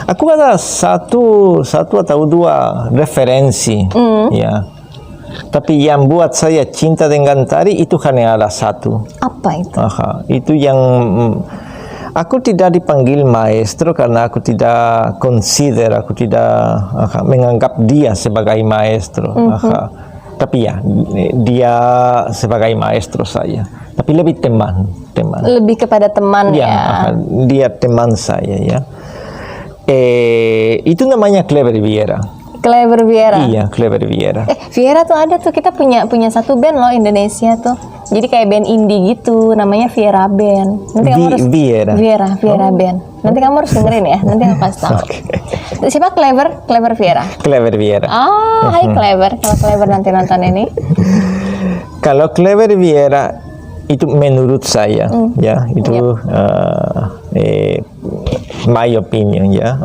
Aku ada satu atau dua referensi, ya. Tapi yang buat saya cinta dengan tari itu hanya ada satu. Apa itu? Itu yang aku tidak dipanggil maestro karena aku tidak menganggap dia sebagai maestro. Tapi ya, dia sebagai maestro saya. Tapi lebih teman. Lebih kepada teman ya. Dia teman saya ya. Itu namanya Clever Vieira. Clever Vieira. Iya, Clever Vieira. Vieira tuh ada tuh, kita punya satu band loh Indonesia tuh. Jadi kayak band indie gitu, namanya Vieira Band. Nanti kamu harus Vieira Band. Nanti kamu harus dengerin ya. Nanti aku kasih tahu. Siapa Clever Vieira? Clever Vieira. Hai Clever. Kalau Clever nanti nonton ini. Kalau Clever Vieira itu menurut saya ya, itu my opinion ya.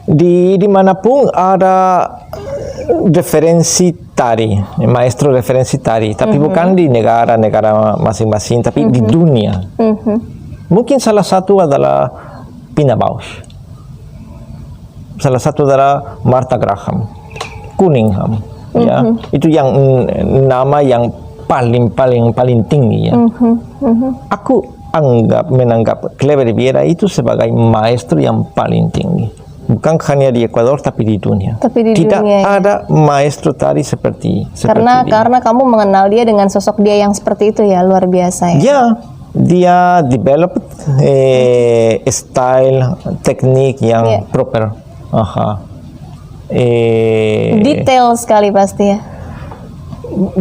Di manapun ada referensi tari, maestro referensi tari, tapi bukan di negara masing-masing, tapi di dunia. Mungkin salah satu adalah Pina Bausch, salah satu adalah Martha Graham, Cunningham, ya. Itu yang nama yang paling tinggi ya. Aku menganggap Clever Vieira itu sebagai maestro yang paling tinggi. Bukan hanya di Ekuador tapi di dunia. Tidak ada maestro tari seperti karena dia. Kamu mengenal dia dengan sosok dia yang seperti itu ya, luar biasa ya. Ya, dia develop style, teknik yang proper. Detail sekali pasti ya.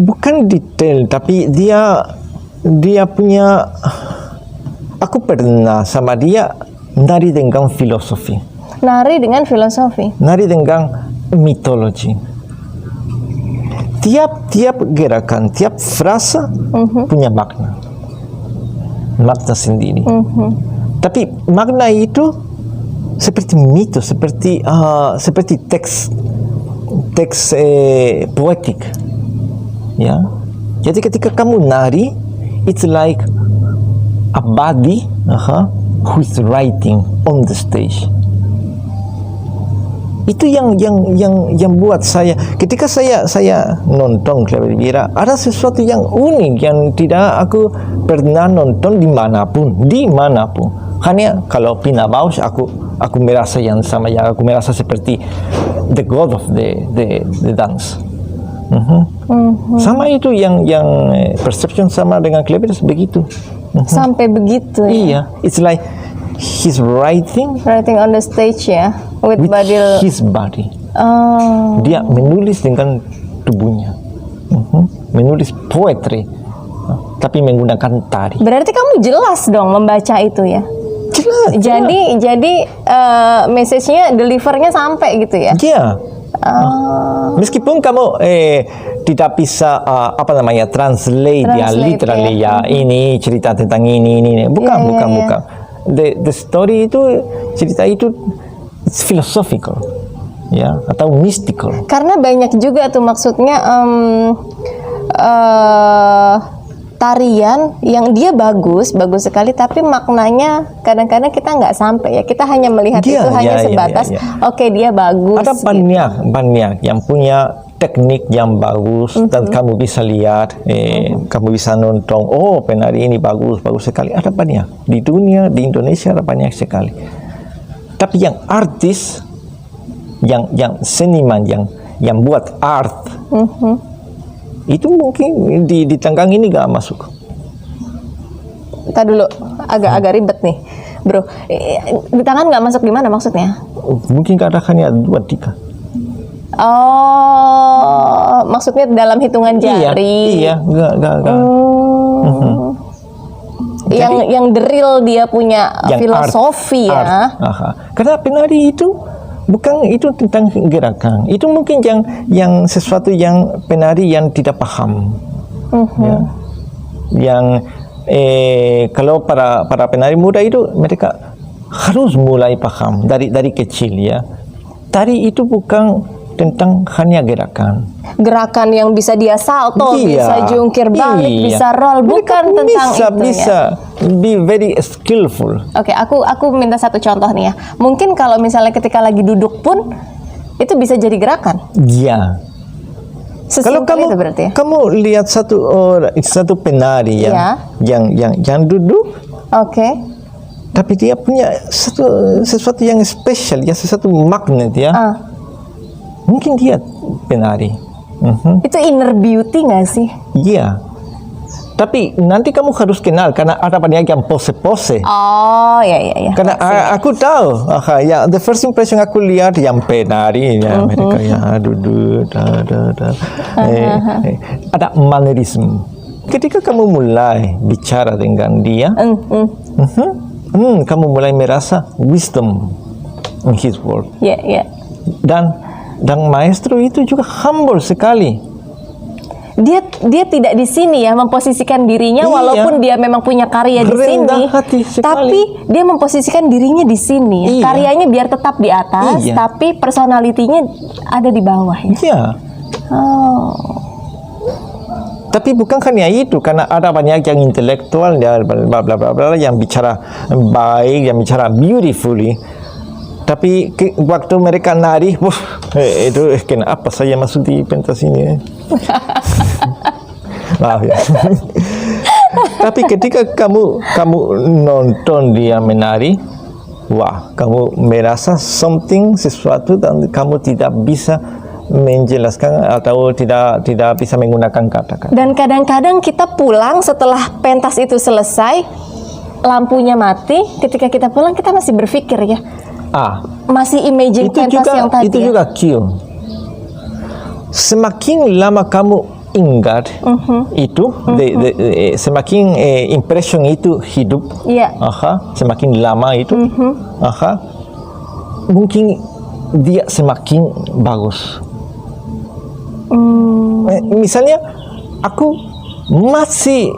Bukan detail, tapi dia punya. Aku pernah sama dia nari dengan filosofi. Nari dengan filosofi. Nari dengan mitologi. Tiap gerakan, tiap frasa punya makna sendiri. Tapi makna itu seperti mitos, seperti teks poetik. Ya. Jadi ketika kamu nari, it's like a body who is writing on the stage. Itu yang buat saya ketika saya nonton Clever Vieira, ada sesuatu yang unik yang tidak aku pernah nonton dimanapun. Hanya kalau Pina Bausch aku merasa yang sama, ya aku merasa seperti the god of the dance. Sama itu yang perception sama dengan Clever begitu. Sampai begitu ya. Iya, it's like he's writing on the stage ya, with his body. Dia menulis dengan tubuhnya, menulis poetry, tapi menggunakan tari. Berarti kamu jelas dong membaca itu ya. Jelas. Jadi message-nya, deliver-nya sampai gitu ya. Iya. Meskipun kamu tidak bisa translate ya literally ya, ini cerita tentang ini. Bukan. The story itu, cerita itu it's philosophical ya, atau mystical. Karena banyak juga tuh maksudnya tarian yang dia bagus sekali, tapi maknanya kadang-kadang kita nggak sampai ya. Kita hanya melihat Iya, itu hanya iya, sebatas, iya, oke dia bagus. Ada gitu. banyak yang punya teknik yang bagus dan kamu bisa lihat, kamu bisa nonton. Oh, penari ini bagus sekali. Ada banyak di dunia, di Indonesia ada banyak sekali. Tapi yang artis, yang seniman, yang buat art, itu mungkin di tenggang ini gak masuk. Ntar dulu, agak ribet nih, bro. Di tangan nggak masuk gimana maksudnya? Mungkin kadang hanya 2-3. Oh, maksudnya dalam hitungan jari. Iya, enggak. Yang the real dia punya filosofi art. ya. Aha. Karena penari itu bukan itu tentang gerakan. Itu mungkin yang sesuatu yang penari yang tidak paham. Ya. Yang kalau para penari muda itu mereka harus mulai paham dari kecil ya. Tari itu bukan tentang hanya gerakan. Gerakan yang bisa dia salto, bisa jungkir balik, bisa roll, bukan tentang itu bisa be very skillful. Oke, aku minta satu contoh nih ya. Mungkin kalau misalnya ketika lagi duduk pun itu bisa jadi gerakan. Iya. Kalau Sesimpel itu berarti ya? kamu lihat satu penari yang duduk, Oke. tapi dia punya sesuatu yang spesial, ya sesuatu magnet ya. Mungkin dia penari. Itu inner beauty nggak sih? Iya. Tapi nanti kamu harus kenal karena ada banyak yang pose-pose. Oh, ya. Karena aku tahu, ya the first impression aku lihat yang penari ya mereka ya duduk, ada mannerism. Ketika kamu mulai bicara dengan dia, kamu mulai merasa wisdom in his word. Iya. Dan maestro itu juga humble sekali. Dia tidak di sini ya memposisikan dirinya, walaupun dia memang punya karya di sini, tapi dia memposisikan dirinya di sini. Karyanya biar tetap di atas, tapi personalitinya ada di bawah ya. Iya. Oh. Tapi bukan hanya itu, karena ada banyak yang intelektual ya bla bla bla yang bicara baik, yang bicara beautifully. Tapi waktu mereka nari, itu kenapa saya masuk di pentas ini? Maaf ya. Tapi ketika kamu nonton dia menari, wah, kamu merasa sesuatu dan kamu tidak bisa menjelaskan atau tidak bisa menggunakan kata-kata. Dan kadang-kadang kita pulang setelah pentas itu selesai, lampunya mati. Ketika kita pulang kita masih berpikir ya. Masih imagine pentas yang tadi. Itu juga kill. Semakin lama kamu ingat itu, semakin impression itu hidup. Semakin lama itu, mungkin dia semakin bagus. Misalnya aku masih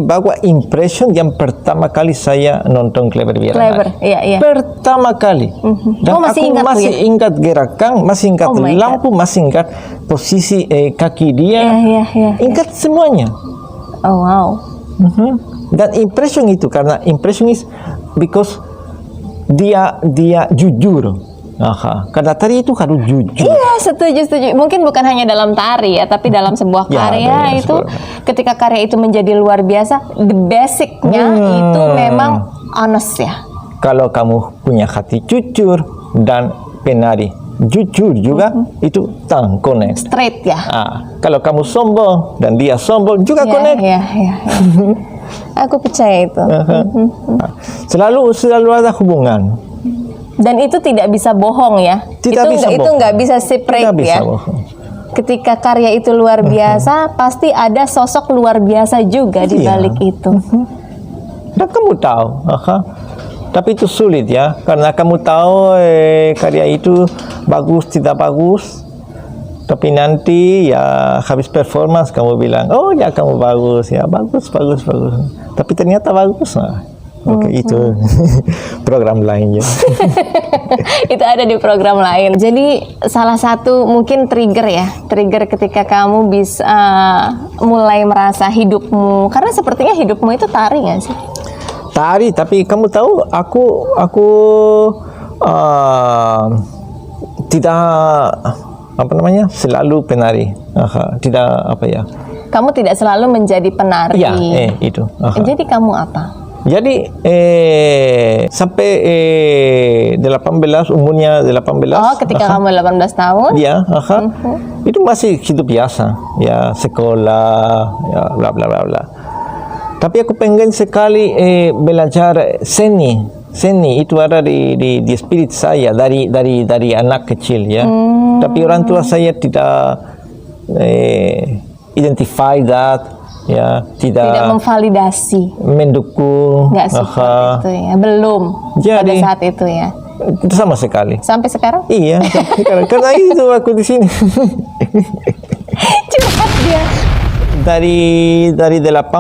bawa impression yang pertama kali saya nonton Clever Biara. Iya. Pertama kali. Dan aku masih ingat gerakan, masih ingat lampu, masih ingat posisi kaki dia. Iya. Ingat semuanya. Oh wow. Dan impression itu karena impression is because dia jujur. Karena tari itu harus jujur. Iya, setuju. Mungkin bukan hanya dalam tari ya, tapi dalam sebuah karya itu, ketika karya itu menjadi luar biasa, the basicnya itu memang honest ya. Kalau kamu punya hati jujur dan penari jujur juga, itu connect. Straight ya. Kalau kamu sombong dan dia sombong juga connect. Iya. Aku percaya itu. Selalu ada hubungan. Dan itu tidak bisa bohong ya. Itu nggak bisa separate ya. Ketika karya itu luar biasa, pasti ada sosok luar biasa juga di balik itu. Dan kamu tahu, tapi itu sulit ya, karena kamu tahu karya itu bagus tidak bagus. Tapi nanti ya habis performance kamu bilang, oh ya kamu bagus ya, bagus. Tapi ternyata bagus. Oke, itu program lainnya. Itu ada di program lain. Jadi salah satu mungkin trigger ketika kamu bisa mulai merasa hidupmu, karena sepertinya hidupmu itu tari nggak sih? Tari, tapi kamu tahu aku tidak apa namanya selalu penari. Tidak apa ya. Kamu tidak selalu menjadi penari. Ya, itu. Jadi kamu apa? Jadi sampai 18 umurnya 18. Oh, ketika kamu 18 tahun? Ya, itu masih hidup biasa. Ya, sekolah, ya bla bla bla bla. Tapi aku pengen sekali belajar seni. Seni itu ada di spirit saya dari anak kecil ya. Tapi orang tua saya tidak identify that, ya, tidak memvalidasi, mendukung, nggak support itu ya, belum pada saat itu ya. Sama sekali. Sampai sekarang? Iya, sampai sekarang. Karena itu aku di sini. Curhat dia. Dari 18, 19,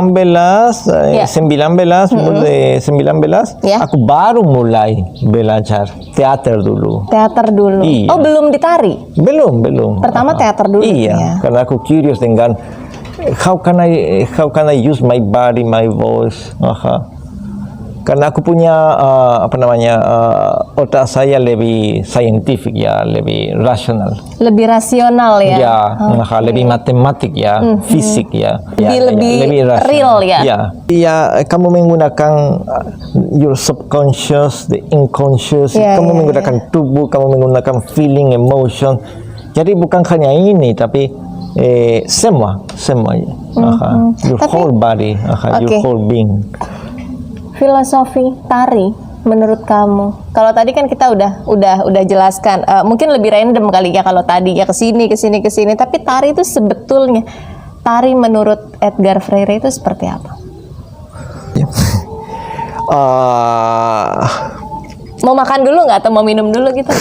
umur 19, aku baru mulai belajar teater dulu. Teater dulu. Iya. Oh, belum ditari? Belum. Pertama teater dulu. Iya, ya? karena aku curious dengan how can I use my body, my voice. Karena aku punya otak saya lebih scientific ya, lebih rasional. Lebih rasional ya. Ya, lebih matematik ya, fisik ya. Lebih real ya. Ya, kamu menggunakan your subconscious, the unconscious. Kamu menggunakan tubuh, kamu menggunakan feeling, emotion. Jadi bukan hanya ini, tapi semua. Your whole body, your whole being. Filosofi tari menurut kamu, kalau tadi kan kita udah jelaskan, mungkin lebih random kali ya kalau tadi ya kesini, tapi tari itu sebetulnya, tari menurut Edgar Freire itu seperti apa? Mau makan dulu nggak atau mau minum dulu gitu?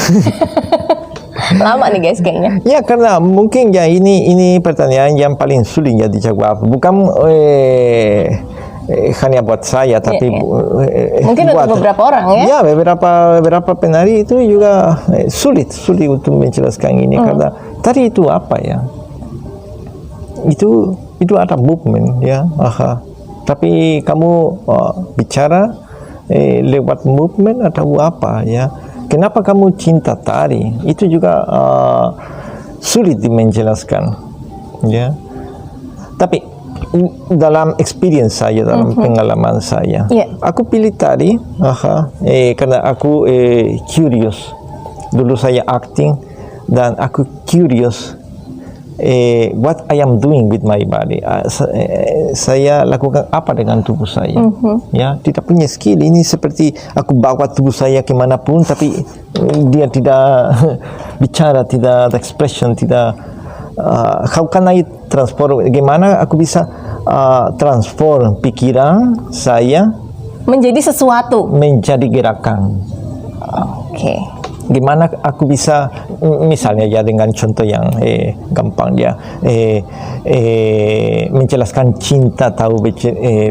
Lama nih guys kayaknya. Ya, karena mungkin ya ini pertanyaan yang paling sulit ya dijawab. Bukan hanya buat saya, tapi mungkin buat untuk beberapa orang ya. Ya, beberapa penari itu juga sulit untuk menjelaskan ini karena tari itu apa ya? Itu ada movement ya. Tapi kamu bicara lewat movement atau apa ya? Kenapa kamu cinta tari? Itu juga sulit menjelaskan ya. Tapi dalam experience saya, dalam pengalaman saya, aku pilih tari karena aku curious. Dulu saya acting dan aku curious what I am doing with my body. Saya lakukan apa dengan tubuh saya? Ya, tidak punya skill. Ini seperti aku bawa tubuh saya kemanapun, tapi dia tidak bicara, tidak ada expression, tidak. How can I transform? Bagaimana aku bisa transform pikiran saya menjadi sesuatu, menjadi gerakan? Oke. Gimana aku bisa, misalnya ya dengan contoh yang gampang dia, menjelaskan cinta, tahu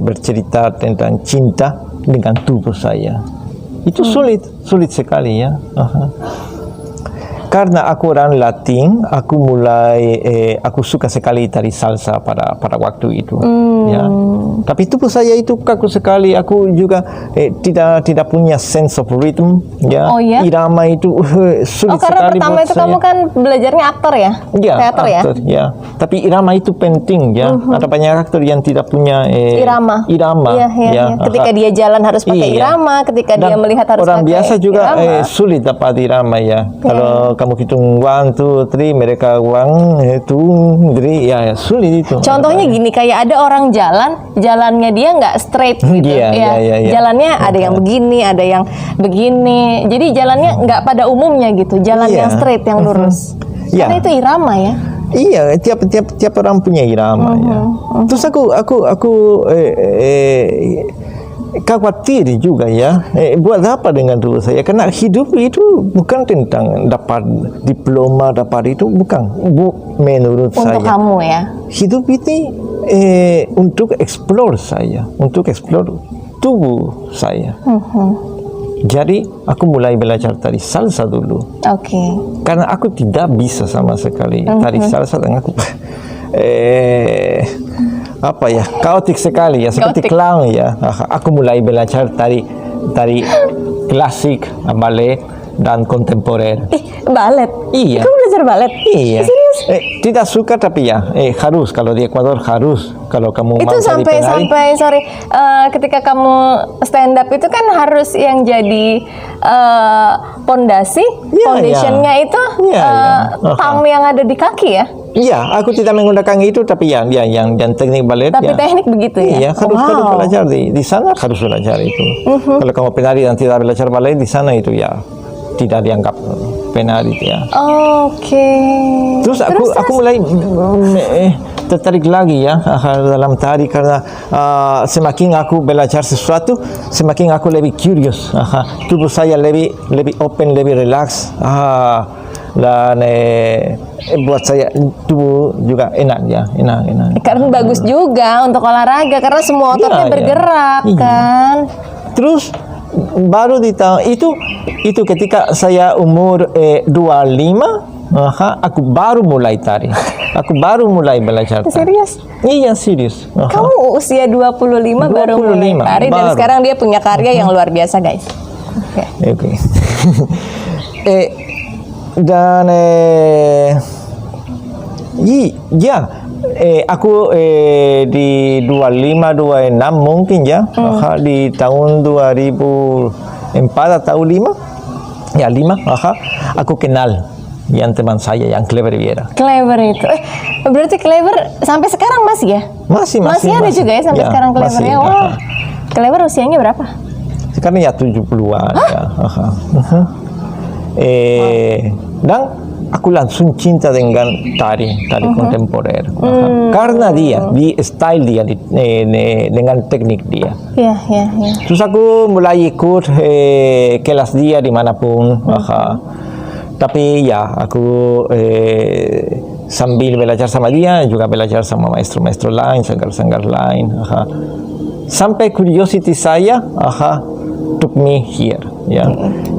bercerita tentang cinta dengan tubuh saya. Itu sulit sekali ya. Karena aku orang Latin, aku mulai aku suka sekali tari salsa pada waktu itu. Ya. Tapi tubuh saya itu kaku sekali. Aku juga tidak punya sense of rhythm. Ya. Oh, ya? Irama itu sulit karena sekali. Pertama itu saya. Kamu kan belajarnya aktor ya? Ya, teater aktor, ya. Tapi irama itu penting ya. Ada banyak aktor yang tidak punya irama. Ya. Ketika dia jalan harus pakai irama. Ketika dia melihat harus orang pakai biasa juga sulit dapat irama ya. Kalau kamu hitung 1, 2, 3, mereka 1, 2, 3, ya sulit itu. Contohnya gini, kayak ada orang jalannya dia nggak straight gitu. Iya. Jalannya ada yang begini, ada yang begini. Jadi jalannya nggak pada umumnya gitu. Jalan yang straight, yang lurus. Karena itu irama ya. Iya, tiap orang punya irama ya. Terus aku khawatir juga ya, buat apa dengan tubuh saya? Karena hidup itu bukan tentang dapat diploma, dapat itu bukan. Menurut saya. Untuk kamu ya. Hidup ini untuk explore saya, untuk explore tubuh saya. Jadi aku mulai belajar tari salsa dulu. Oke. Karena aku tidak bisa sama sekali tari salsa dan aku apa ya, kaotik sekali ya, seperti Kaotik. clown ya. Aku mulai belajar tari klasik, ballet dan kontemporer. Balet. Iya. Kamu belajar balet? Iya. Serius? Tidak suka tapi ya harus, kalau di Ekuador harus, kalau kamu Itu mau jadi penari. sampai ketika kamu stand up itu kan harus yang jadi pondasi, Iya, foundationnya iya. itu Iya, iya. tam yang ada di kaki ya. Iya, aku tidak menggunakan itu, tapi yang teknik balet. Tapi ya. teknik begitu ya. Iya, harus belajar di sana, harus belajar itu. Kalau kamu penari dan tidak belajar balet di sana itu ya tidak dianggap penari ya. Oke. Terus aku mulai tertarik lagi ya dalam tari, karena semakin aku belajar sesuatu, semakin aku lebih curious. Tubuh saya lebih open, lebih relax. Dan buat saya tubuh juga enak ya, enak. Karena bagus juga untuk olahraga karena semua ototnya Iya, bergerak iya. kan. Terus baru di tahun itu ketika saya umur 25, aku baru mulai tari. Aku baru mulai belajar tari. Serius? Iya, serius. Kamu usia 25 baru mulai 25, tari dan baru. sekarang dia punya karya yang luar biasa, guys. Oke. Oke. Dan aku di 25, 26 mungkin ya, di tahun 2004 atau 5, ya 5, aku kenal yang teman saya yang Clever Viera. Clever itu. Berarti Clever sampai sekarang masih ya? Masih ada juga ya sampai sekarang Clever masih, ya. Wah. Clever usianya berapa? Sekarang ya 70-an ya. Dan aku langsung cinta dengan tari kontemporer. Karena dia, di style dia, dengan teknik dia. Iya. Terus aku mulai ikut kelas dia dimanapun. Tapi ya aku sambil belajar sama dia, juga belajar sama maestro-maestro lain, sanggar-sanggar lain. Sampai curiosity saya, took me here. Ya.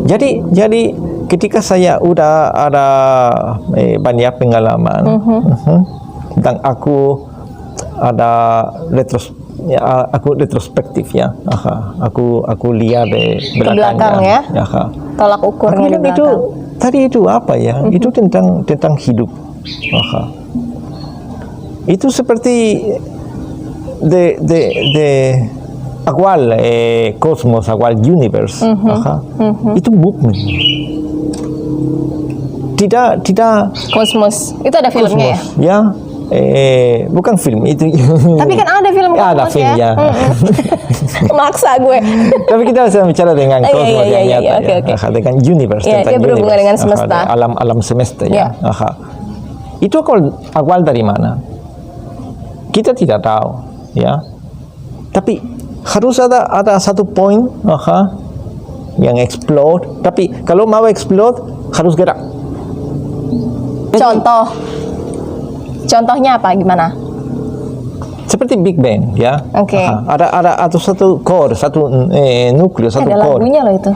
Jadi ketika saya udah ada banyak pengalaman, dan aku ada retrospektif ya, aku lihat belakang ya. Tolak ukurnya di itu belakang. tadi itu apa ya? Itu tentang hidup. Itu seperti the actual cosmos, actual universe. Itu movement. Tidak Kosmos. Itu ada filmnya ya? ya. Bukan film itu. Tapi kan ada film Ya, ada Kosmos film ya. Maksa gue. Tapi kita bisa bicara dengan Iya, kosmos iya, yang iya, nyata oke, ya. oke. Dengan universe, Iya, tentang dia berhubungan universe. dengan semesta. Alam semesta Iya. ya. Itu awal dari mana? Kita tidak tahu ya. Tapi harus ada satu poin yang explode. Tapi kalau mau explode harus gerak. Contohnya apa? Gimana? Seperti Big Bang ya. Oke. Ada satu core, satu nukleus, satu Ada core. lagunya loh itu.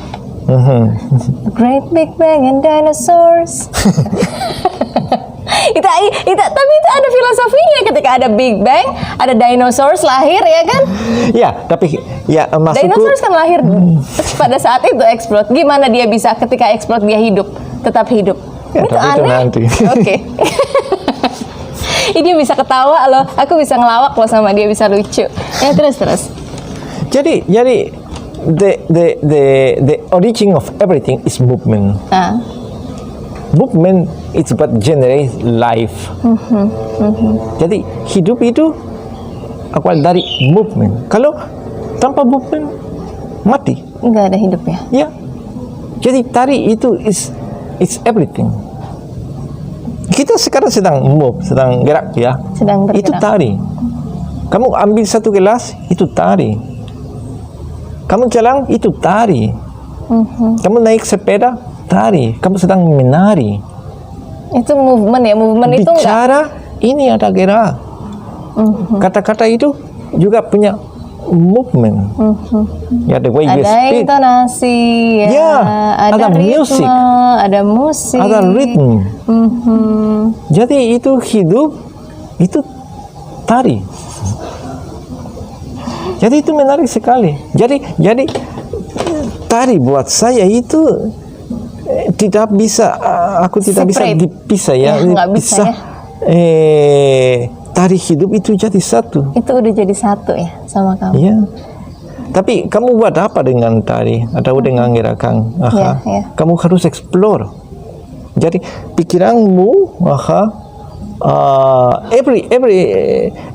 Great Big Bang and Dinosaurs. Tapi itu ada filosofinya, ketika ada Big Bang, ada dinosaurs lahir ya kan? Ya, tapi ya maksudku Dinosaurs kan lahir pada saat itu explode. Gimana dia bisa ketika explode dia tetap hidup? Ya, itu tapi itu aneh. nanti. Oke. Dia bisa ketawa loh, aku bisa ngelawak loh sama dia, bisa lucu. Ya terus. Jadi the origin of everything is movement. Movement is what generates life. Jadi hidup itu awal dari movement. Kalau tanpa movement mati. Nggak ada hidupnya. Ya. Jadi tari itu is everything. Kita sekarang sedang move, sedang gerak ya. Sedang bergerak. Itu tari. Kamu ambil satu gelas, itu tari. Kamu jalan, itu tari. Kamu naik sepeda, tari. Kamu sedang menari. Itu movement ya, movement itu nggak. Bicara, ini ada gerak. Kata-kata itu juga punya movement. Ya, the way you Ada speak. intonasi, ya. Ya, ada ritme, music. ada musik. Ada ritme. Mhm. Jadi itu hidup, itu tari. Jadi itu menarik sekali. Jadi tari buat saya itu tidak bisa, aku tidak bisa Separate. dipisah ya. Ya, nggak bisa ya. Tari hidup itu jadi satu. Itu udah jadi satu ya sama kamu. Ya. Tapi kamu buat apa dengan tari atau dengan gerakan? Ya, ya. Kamu harus explore. Jadi pikiranmu,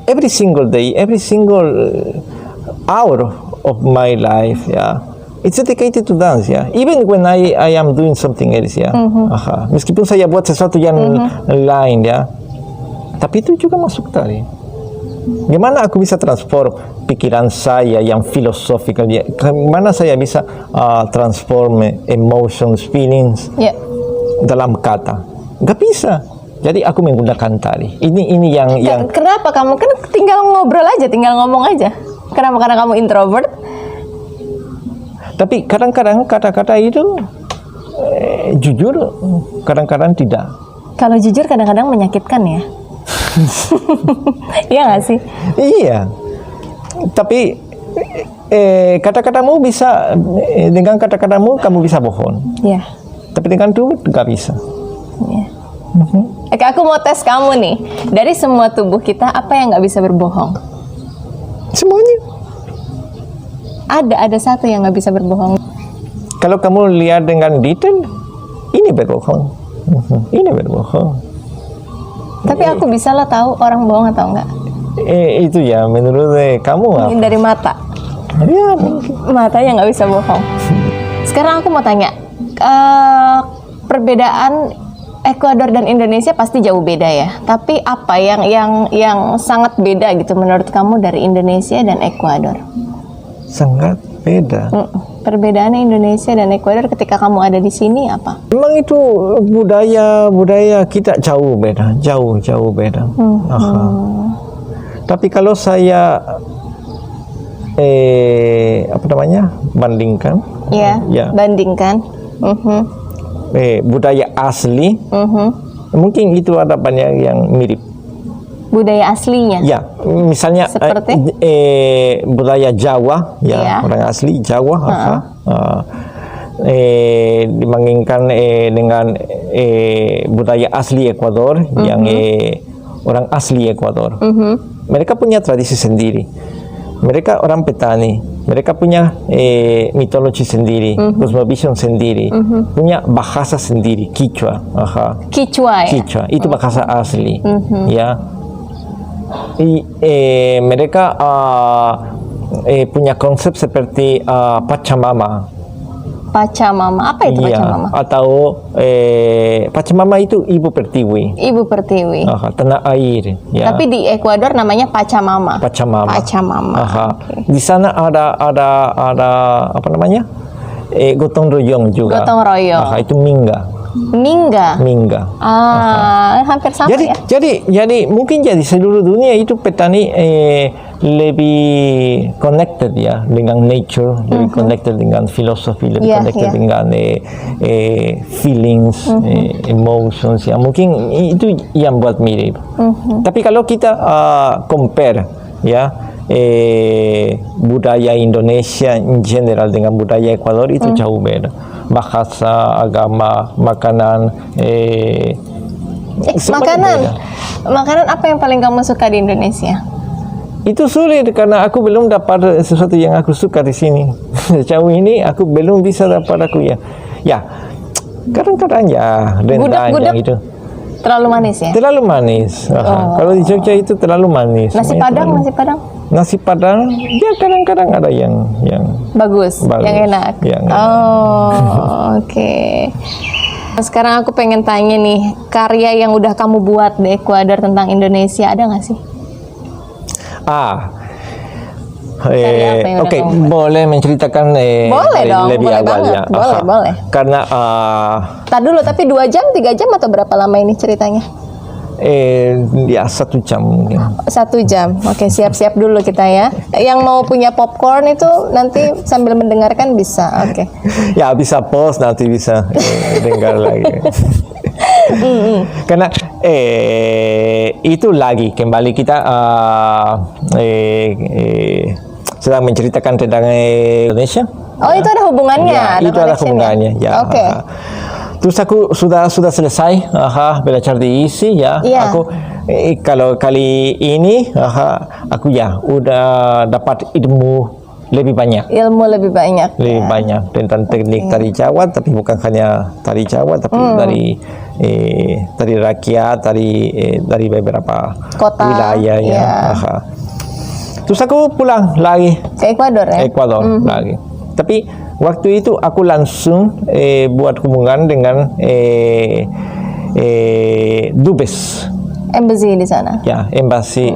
every single day, every single hour of my life, yeah, it's dedicated to dance, yeah. Even when I am doing something else, ya. Meskipun saya buat sesuatu yang lain, ya. Tapi itu juga masuk tari. Gimana aku bisa transform pikiran saya yang filosofikal, ya? Gimana saya bisa transform emotions, feelings Ya. dalam kata? Gak bisa. Jadi aku menggunakan tari. Ini yang Kenapa kamu kan tinggal ngobrol aja, tinggal ngomong aja? Kenapa? Karena kamu introvert? Tapi kadang-kadang kata-kata itu jujur, kadang-kadang tidak. Kalau jujur kadang-kadang menyakitkan ya. Iya nggak sih? Iya. Tapi kata-katamu bisa, dengan kata-katamu kamu bisa bohong. Iya. Tapi dengan itu nggak bisa. Iya. Oke, aku mau tes kamu nih. Dari semua tubuh kita, apa yang nggak bisa berbohong? Semuanya. Ada satu yang nggak bisa berbohong. Kalau kamu lihat dengan detail, ini berbohong. Ini berbohong. Tapi aku bisa lah tahu orang bohong atau enggak. Itu ya menurut kamu apa? Ini dari mata. Ya, mungkin. Matanya nggak bisa bohong. Sekarang aku mau tanya, perbedaan Ekuador dan Indonesia pasti jauh beda ya. Tapi apa yang sangat beda gitu menurut kamu dari Indonesia dan Ekuador? Sangat beda. Perbedaannya Indonesia dan Ekuador ketika kamu ada di sini apa? Memang itu budaya kita jauh beda, jauh beda. Tapi kalau saya bandingkan, Ya, bandingkan. budaya asli, mungkin itu ada banyak yang mirip. Budaya aslinya. Ya, misalnya Seperti? budaya Jawa, ya, Iya. orang asli Jawa, dibandingkan dengan budaya asli Ekuador, yang orang asli Ekuador. Mereka punya tradisi sendiri. Mereka orang petani. Mereka punya mitologi sendiri, cosmovision sendiri, punya bahasa sendiri, Quechua. Quechua ya. Quechua itu bahasa asli, ya. Mereka punya konsep seperti Pachamama. Pachamama. Apa itu Pachamama? Atau Pachamama itu ibu pertiwi. Ibu pertiwi. Tanah air. Ya. Tapi di Ekuador namanya Pachamama. Pachamama. Pachamama. Oke. Di sana ada apa namanya? Gotong royong juga. Gotong royong. Itu Mingga. Mingga. Hampir sama ya. Jadi mungkin jadi seluruh dunia itu petani lebih connected ya dengan nature, lebih connected dengan filosofi, lebih connected dengan feelings, emotions ya. Mungkin itu yang buat mirip. Tapi kalau kita compare ya budaya Indonesia in general dengan budaya Ekuador itu jauh beda. Bahasa, agama, makanan, makanan apa yang paling kamu suka di Indonesia? Itu sulit karena aku belum dapat sesuatu yang aku suka di sini. Sejauh ini aku belum bisa dapat aku ya. Ya, kadang-kadang ya rendang yang itu. Terlalu manis ya? Terlalu manis. Kalau di Jogja itu terlalu manis. Nasi Padang? Nasi Padang, ya kadang-kadang ada yang bagus, yang enak. Oke. Sekarang aku pengen tanya nih, karya yang udah kamu buat di Ekuador tentang Indonesia ada nggak sih? Oke, boleh menceritakan boleh dong, lebih boleh awalnya. banget. Boleh. Karena Tar dulu, tapi 2 jam, 3 jam atau berapa lama ini ceritanya? Ya 1 jam mungkin. 1 jam. Oke, siap-siap dulu kita ya. Yang mau punya popcorn itu nanti sambil mendengarkan bisa. Oke. Ya bisa pause nanti bisa dengar lagi. Karena itu lagi kembali kita sedang menceritakan tentang Indonesia. Oh, itu ada hubungannya. Ya, itu ada hubungannya. Ya. Oke. Terus aku sudah selesai belajar di ISI ya. Iya. Aku kalau kali ini aku ya udah dapat ilmu lebih banyak. Ilmu lebih banyak. Lebih banyak tentang teknik tari Jawa, tapi bukan hanya tari Jawa, tapi dari rakyat, dari beberapa Kota, wilayah ya. ya. Terus aku pulang lagi Ke Ekuador ya? Ekuador lagi. Tapi waktu itu aku langsung buat hubungan dengan Dubes. Embassy di sana. Ya,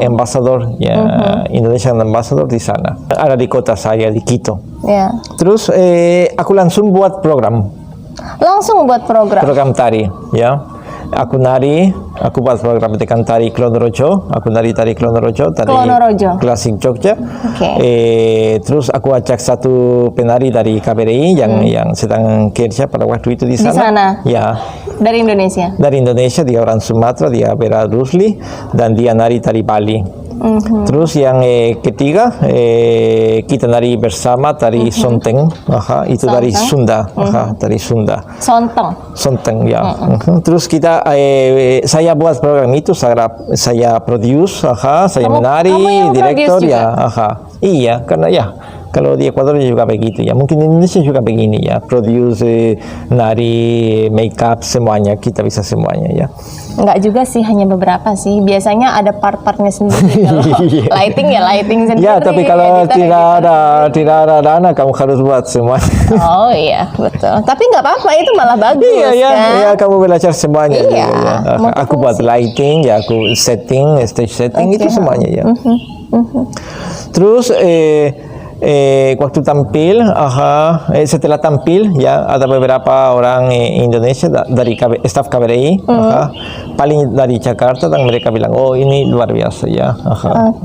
ambassador ya, Indonesian ambassador di sana. Ada di kota saya di Quito. Ya. Terus aku langsung buat Langsung buat program. tari ya. Aku buat program dengan tari Klonorojo. Aku nari tari Klonorojo, tari Klonorojo. klasik Jogja. Oke. Terus aku ajak satu penari dari KBRI yang sedang kerja pada waktu itu di sana. Di sana? Ya. Dari Indonesia? Dari Indonesia, dia orang Sumatera, dia Vera Rusli, dan dia nari tari Bali. Terus yang ketiga kita nari bersama tari Sonteng, itu dari Sunda, dari Sunda. Sonteng ya. Terus kita saya buat program itu, saya produce, saya menari, kamu yang direktur produce ya. Iya, karena ya kalau di Ekuador juga begitu ya, mungkin di Indonesia juga begini ya, produce, nari, makeup, semuanya kita bisa semuanya ya. Enggak juga sih, hanya beberapa sih. Biasanya ada part-partnya sendiri. Kalau lighting ya lighting sendiri. Ya, tapi kalau editor. tidak ada dana, kamu harus buat semuanya. Oh iya, betul. Tapi nggak apa-apa, itu malah bagus Iya, kan? iya, kamu belajar semuanya. Iya, juga, ya. Aku buat lighting, ya, aku setting, stage setting, itu semuanya ya. Terus waktu tampil, setelah tampil ya ada beberapa orang Indonesia dari staf KBRI, paling dari Jakarta, dan mereka bilang, oh ini luar biasa ya,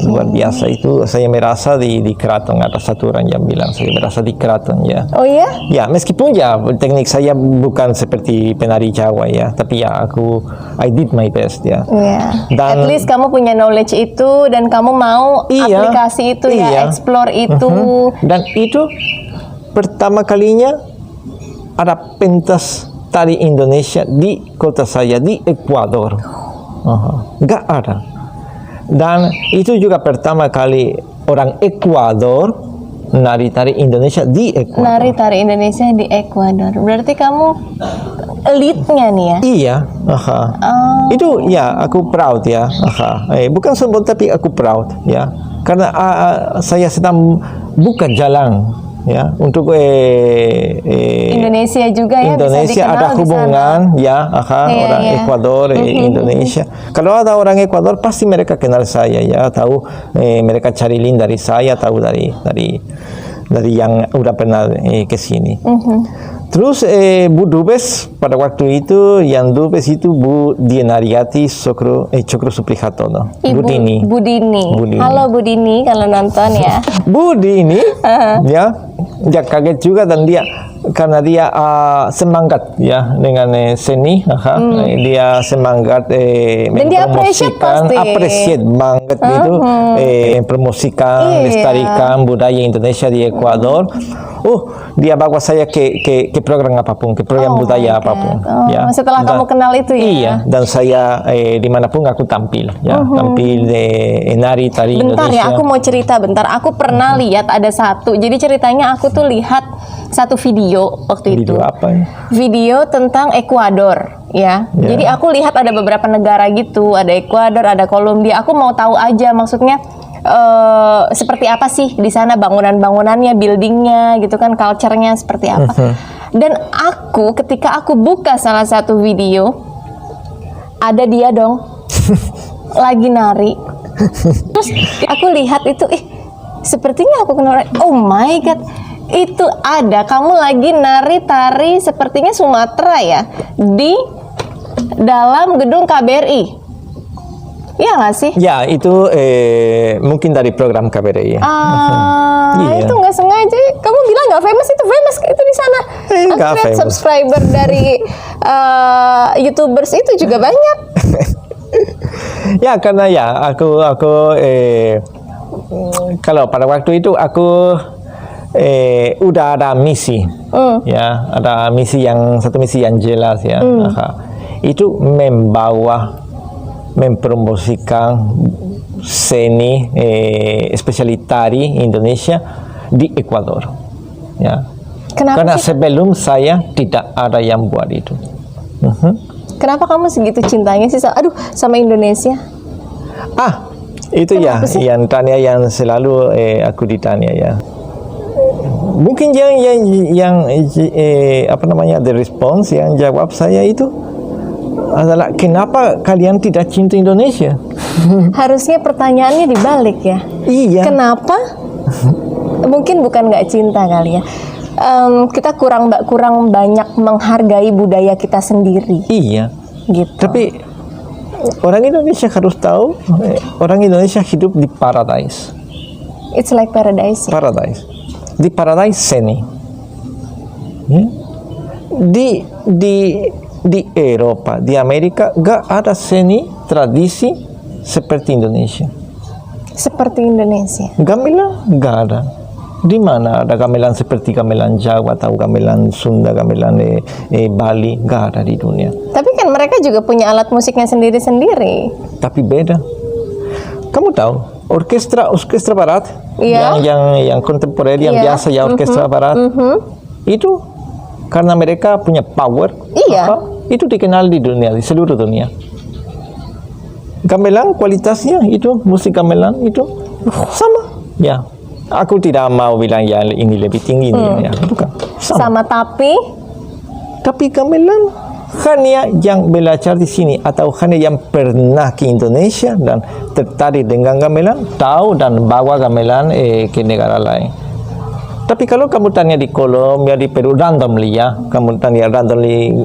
luar biasa. Itu saya merasa di keraton, ada satu orang yang bilang saya merasa di keraton ya. Oh iya? Ya, meskipun ya teknik saya bukan seperti penari Jawa ya, tapi ya I did my best ya. Iya. Dan- At least kamu punya knowledge itu dan kamu mau Iya, aplikasi itu ya, iya. explore itu. Dan itu pertama kalinya ada pentas tari Indonesia di kota saya, di Ekuador. Nggak ada. Dan itu juga pertama kali orang Ekuador nari tari Indonesia di Ekuador. Nari tari Indonesia di Ekuador. Berarti kamu elite-nya nih ya? Iya, Oh. itu ya aku proud ya, bukan sombong tapi aku proud ya, karena saya sedang buka jalan ya untuk Indonesia juga ya, Indonesia bisa dikenal ada di sana. hubungan ya, Iya, orang iya. Ekuador, Indonesia. Kalau ada orang Ekuador pasti mereka kenal saya ya, tahu mereka cari link dari saya, tahu dari yang udah pernah ke sini. Terus Bu Dubes pada waktu itu, yang Dubes itu Bu Dienariati Cokro Suprihatono. Ibu Budini. Halo Budini kalau nonton ya. Bu Dini ya, dia kaget juga, dan dia karena dia semangat ya dengan seni, dia semangat Dan dia appreciate pasti. appreciate banget itu promosikan, lestarikan budaya Indonesia di Ekuador. Dia bawa saya ke program apapun, ke program budaya apapun. Oh, Ya. setelah kamu kenal itu ya? Iya, dan saya dimanapun aku tampil, ya, tampil nari tari Bentar Indonesia. ya, aku mau cerita bentar. Aku pernah lihat ada satu. Jadi ceritanya aku tuh lihat satu video waktu itu. Video apa ya? Video tentang Ekuador, ya. Ya. Jadi aku lihat ada beberapa negara gitu, ada Ekuador, ada Kolombia. Aku mau tahu aja, maksudnya seperti apa sih di sana bangunan-bangunannya, buildingnya, gitu kan, culture-nya seperti apa. Dan ketika aku buka salah satu video, ada dia dong, lagi nari. Terus aku lihat itu, sepertinya aku kenal. Oh my god, itu ada kamu lagi nari tari sepertinya Sumatera ya, di dalam gedung KBRI. Iya nggak sih? Ya, itu mungkin dari program KBRI. Iya. Itu nggak sengaja. Kamu bilang nggak famous, itu famous itu di sana. Aku Nggak lihat famous. subscriber dari YouTubers itu juga banyak. Ya, karena ya aku kalau pada waktu itu aku udah ada misi, ya, ada satu misi yang jelas ya. Itu mempromosikan seni spesialis tari Indonesia di Ekuador, ya. Kenapa Karena sih? sebelum saya tidak ada yang buat itu. Kenapa kamu segitu cintanya sih sama Indonesia? Itu ya Kenapa sih? yang tanya yang selalu aku ditanya ya. Mungkin yang apa namanya, the response yang jawab saya itu adalah kenapa kalian tidak cinta Indonesia? Harusnya pertanyaannya dibalik ya. Iya. Kenapa? Mungkin bukan nggak cinta kali ya. Kita kurang banyak menghargai budaya kita sendiri. Iya. Gitu. Tapi orang Indonesia harus tahu, orang Indonesia hidup di paradise. It's like paradise. Paradise. Di paradise seni. Ya. Di Eropa, di Amerika gak ada seni tradisi seperti Indonesia. Seperti Indonesia. Gamelan gak ada. Di mana ada gamelan seperti gamelan Jawa atau gamelan Sunda, gamelan Bali, gak ada di dunia. Tapi kan mereka juga punya alat musiknya sendiri-sendiri. Tapi beda. Kamu tahu orkestra barat, Iya. yang kontemporer, yang Iya. biasa ya, orkestra barat, itu karena mereka punya power, Iya. itu dikenal di dunia, di seluruh dunia. Gamelan kualitasnya itu, musik gamelan itu sama, ya. Aku tidak mau bilang ya ini lebih tinggi, ini ya, bukan. Sama Tapi gamelan hanya yang belajar di sini atau hanya yang pernah ke Indonesia dan tertarik dengan gamelan, tahu dan bawa gamelan ke negara lain. Tapi kalau kamu tanya di Kolombia, di Peru, randomly ya, kamu tanya randomly,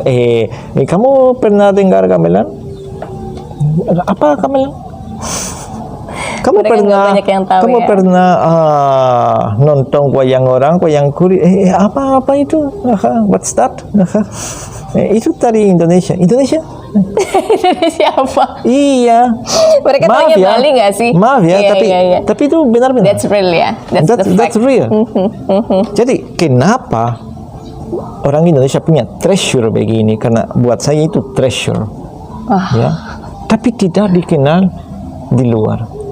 kamu pernah dengar gamelan? Apa gamelan? Kamu Mereka nggak banyak yang tahu ya. pernah nonton wayang kulit? Apa itu? What's that? Itu tadi Indonesia. Indonesia apa? Iya. Mereka tanya Bali nggak sih? Maaf ya, Iya. tapi itu benar-benar. That's real ya. That's real. Jadi kenapa orang Indonesia punya treasure begini? Karena buat saya itu treasure, ya. Tapi tidak dikenal di luar.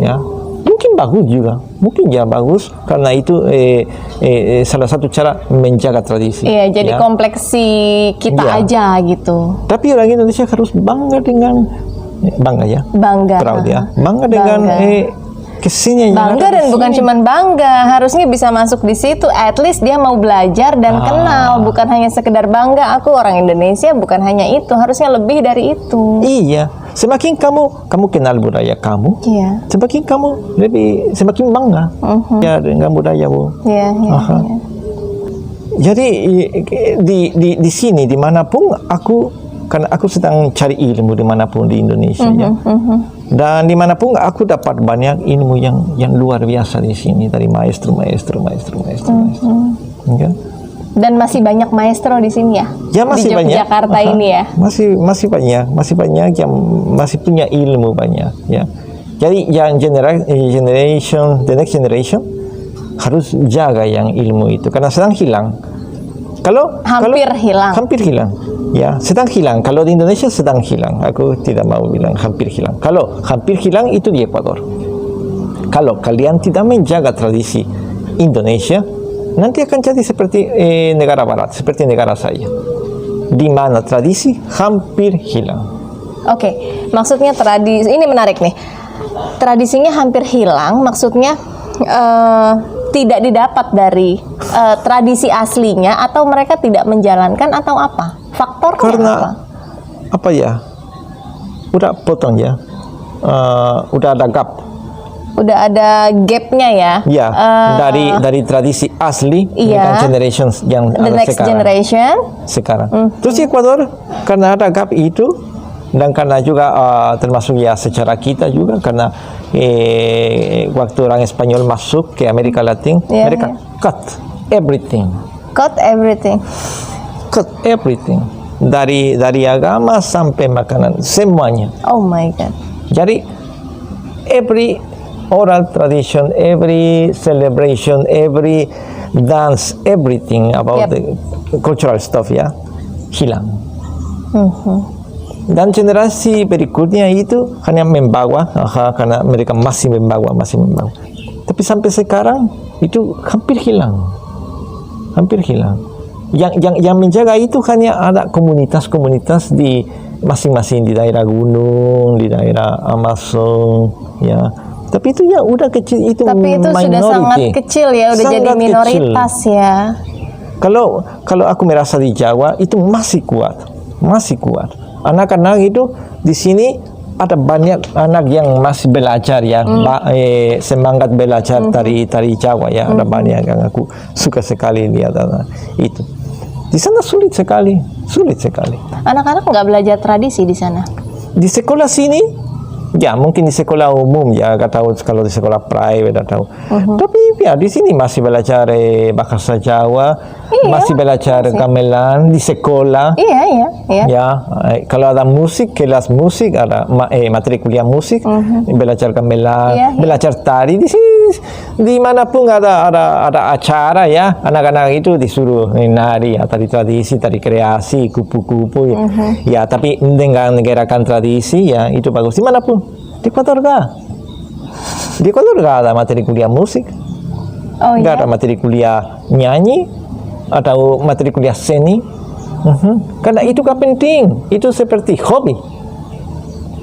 Ya, mungkin bagus juga, mungkin ya bagus karena itu salah satu cara menjaga tradisi. Iya, jadi ya. kompleksi kita Iya. aja gitu. Tapi orang Indonesia harus bangga dengan Bangga. proud ya, bangga dengan kesenian yang Bangga ada dan di bukan sini. cuma bangga, harusnya bisa masuk di situ. At least dia mau belajar dan kenal, bukan hanya sekedar bangga. Aku orang Indonesia, bukan hanya itu, harusnya lebih dari itu. Iya, semakin kamu kenal budaya kamu, Iya, semakin kamu semakin bangga ya dengan budayamu. iya, iya. Aha. Iya. Jadi di sini dimanapun karena aku sedang cari ilmu dimanapun di Indonesia ya, dan dimanapun aku dapat banyak ilmu yang luar biasa di sini dari maestro. Ya. Dan masih banyak maestro di sini ya? Ya masih di banyak. Yogyakarta Aha. ini ya? Masih banyak yang masih punya ilmu banyak ya. Jadi yang the next generation harus jaga yang ilmu itu karena sedang hilang. Hampir hilang. Ya, sedang hilang. Kalau di Indonesia sedang hilang. Aku tidak mau bilang hampir hilang. Kalau hampir hilang itu di Ekuador. Kalau kalian tidak menjaga tradisi Indonesia, nanti akan jadi seperti negara barat, seperti negara saya. Di mana tradisi hampir hilang. Oke, maksudnya tradisi, ini menarik nih. Tradisinya hampir hilang, maksudnya tidak didapat dari tradisi aslinya, atau mereka tidak menjalankan, atau apa? Faktornya Karena apa? Udah potong ya, udah ada gap. Udah ada gapnya ya? Ya, dari tradisi asli Iya. dengan generations yang The ada next sekarang. generation. Terus di Ekuador karena ada gap itu, Dan karena juga termasuk ya secara kita juga karena waktu orang Spanyol masuk ke Amerika Latin, mereka cut everything. Cut everything. Cut everything. Dari agama sampai makanan semuanya. Oh my God. Jadi every oral tradition, every celebration, every dance, everything about the cultural stuff ya hilang. Dan generasi berikutnya itu hanya membawa, karena mereka masih membawa. Tapi sampai sekarang itu hampir hilang. Yang menjaga itu hanya ada komunitas-komunitas di masing-masing di daerah gunung, di daerah Amazon, ya. Tapi itu ya udah kecil, itu Tapi itu minority. sudah sangat kecil ya, udah jadi minoritas kecil. Ya. Kalau aku merasa di Jawa itu masih kuat. Anak-anak itu di sini ada banyak anak yang masih belajar ya, semangat belajar tari Jawa ya, ada banyak yang aku suka sekali lihat itu. Di sana sulit sekali. Anak-anak nggak belajar tradisi di sana? Di sekolah sini, ya mungkin di sekolah umum ya, nggak tahu kalau di sekolah private nggak tahu. Tapi ya di sini masih belajar bahasa Jawa, masih belajar gamelan di sekolah. Iya. Ya, kalau ada musik, kelas musik, ada materi kuliah musik, belajar gamelan, belajar tari di sini. Dimanapun ada acara ya, anak-anak itu disuruh nari, ya, tari tradisi, tari kreasi, kupu-kupu. Ya, tapi dengan gerakan tradisi ya itu bagus. Dimanapun, di Ekuador nggak ada materi kuliah musik, nggak ada materi kuliah nyanyi atau materi kuliah seni. Karena itu gak penting, itu seperti hobi.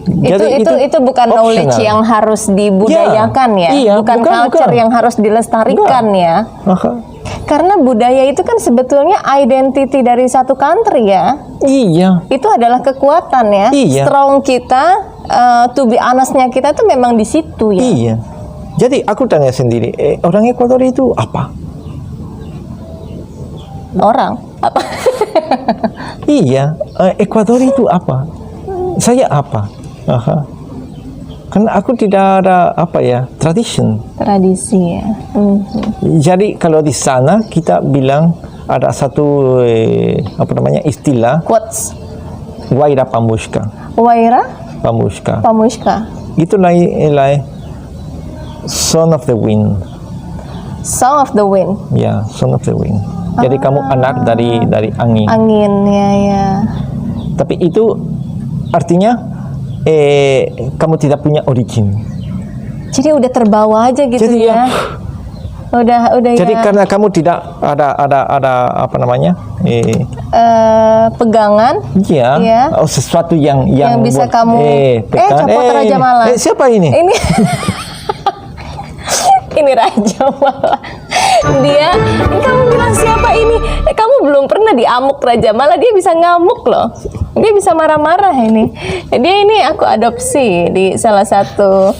Jadi itu bukan optional. Knowledge yang harus dibudayakan bukan culture yang harus dilestarikan ya. Karena budaya itu kan sebetulnya identity dari satu country ya. Iya. Itu adalah kekuatan ya. Iya. Strong kita, to be honest-nya kita tuh memang di situ ya. Iya. Jadi aku tanya sendiri, orang Ekuador itu apa? Orang apa? Iya, Ekuador itu apa? Saya apa? Karena aku tidak ada tradisi ya. Jadi kalau di sana kita bilang ada satu istilah quotes Waira Pamushka. Pamushka. Itu Son of the Wind. Son of the Wind. Ya, Son of the Wind. Jadi kamu anak dari angin. Angin ya. Tapi itu artinya kamu tidak punya origin. Jadi udah terbawa aja gitu. Jadi ya. Udah Jadi karena kamu tidak ada pegangan. Iya. Sesuatu yang bisa kamu copot Raja Mala. Siapa ini? Ini Raja Mala. Kamu bilang siapa ini? Kamu belum pernah diamuk Raja Mala, dia bisa ngamuk loh. Dia bisa marah-marah ini. Dia ini aku adopsi di salah satu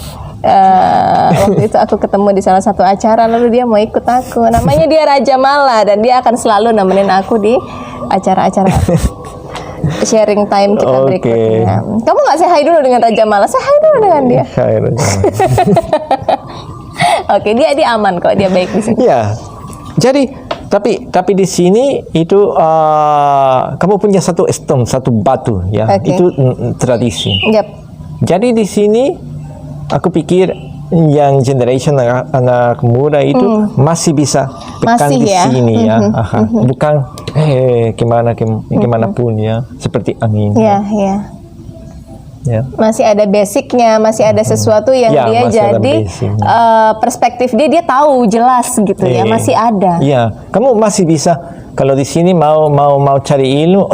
waktu itu aku ketemu di salah satu acara, lalu dia mau ikut aku. Namanya dia Raja Mala dan dia akan selalu nemenin aku di acara-acara sharing time kita berikutnya. Kamu nggak say hi dulu dengan Raja Mala? Say hi dulu dengan dia. Hai Raja Mala. Oke, dia aman kok, dia baik di sini. Ya, jadi tapi di sini itu kamu punya satu stone, satu batu ya, itu tradisi. Yep. Jadi di sini aku pikir yang generation anak muda itu masih bisa pegang di sini ya, bukan kemana pun ya, seperti angin. Ya. Masih ada basicnya, masih ada sesuatu yang dia jadi perspektif dia tahu jelas gitu ya, masih ada. Iya, kamu masih bisa kalau di sini mau cari ilmu,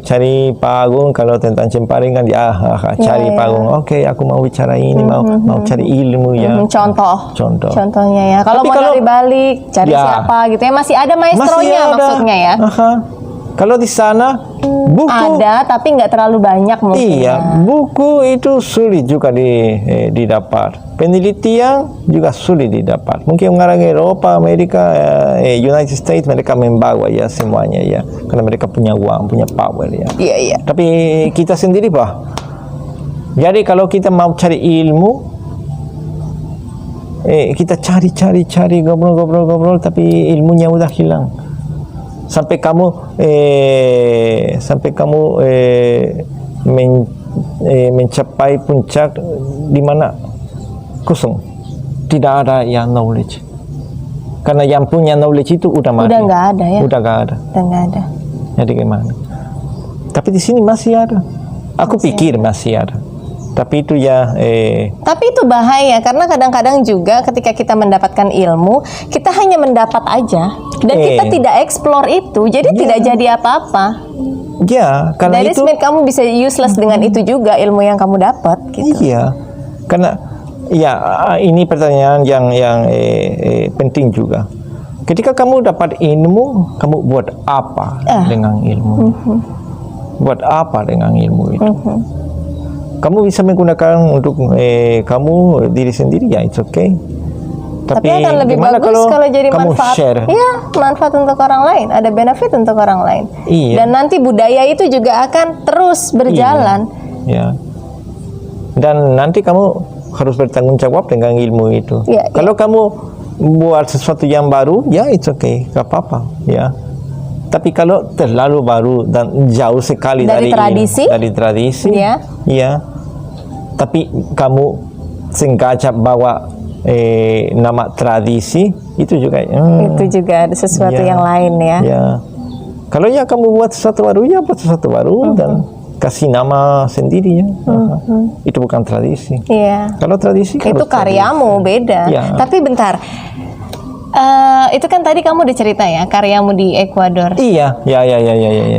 cari Pak Agung kalau tentang Cempari kan dia cari Pak Agung. Aku mau bicara ini, mau cari ilmu ya. Contohnya ya. Kalau mau dari Bali, cari siapa gitu ya, masih ada maestronya maksudnya ya. Kalau di sana buku Ada, tapi nggak terlalu banyak mungkin. iya, buku itu sulit juga didapat. Penelitian juga sulit didapat. Mungkin orang Eropa, Amerika, United States mereka membawa ya semuanya ya, karena mereka punya uang, punya power ya. Iya, iya. Tapi kita sendiri Pak. Jadi kalau kita mau cari ilmu, kita cari ngobrol, tapi ilmunya udah hilang. Sampai kamu mencapai puncak di mana kosong, tidak ada yang knowledge. Karena yang punya knowledge itu udah mati. Udah nggak ada ya. Udah nggak ada. Udah nggak ada. Jadi gimana? Tapi di sini masih ada. Aku pikir masih ada. Tapi itu ya Tapi itu bahaya karena kadang-kadang juga ketika kita mendapatkan ilmu, kita hanya mendapat aja dan kita tidak explore itu, jadi tidak jadi apa-apa. ya, karena Dari itu kamu bisa useless dengan itu juga ilmu yang kamu dapat gitu. iya. Karena ya ini pertanyaan yang penting juga. Ketika kamu dapat ilmu, kamu buat apa dengan ilmu? Buat apa dengan ilmu itu? Kamu bisa menggunakan untuk kamu diri sendiri ya, it's okay. Tapi akan lebih gimana bagus kalau jadi kamu manfaat. share? Iya, manfaat untuk orang lain, ada benefit untuk orang lain. Iya. Dan nanti budaya itu juga akan terus berjalan. Ya. Dan nanti kamu harus bertanggung jawab dengan ilmu itu. Iya, Kalau kamu buat sesuatu yang baru, ya it's okay, gak apa-apa, ya. Tapi kalau terlalu baru dan jauh sekali Dari tradisi? dari tradisi, Iya. ya. Tapi kamu sengaja bawa nama tradisi, itu juga. Itu juga ada sesuatu Ya. yang lain ya. Ya. Kalau ya kamu buat sesuatu baru, ya buat sesuatu baru dan kasih nama sendiri ya. Itu bukan tradisi. Iya. Kalau tradisi kan Itu harus karyamu beda. Ya. Tapi bentar. Itu kan tadi kamu udah cerita ya karyamu di Ekuador. Iya, ya.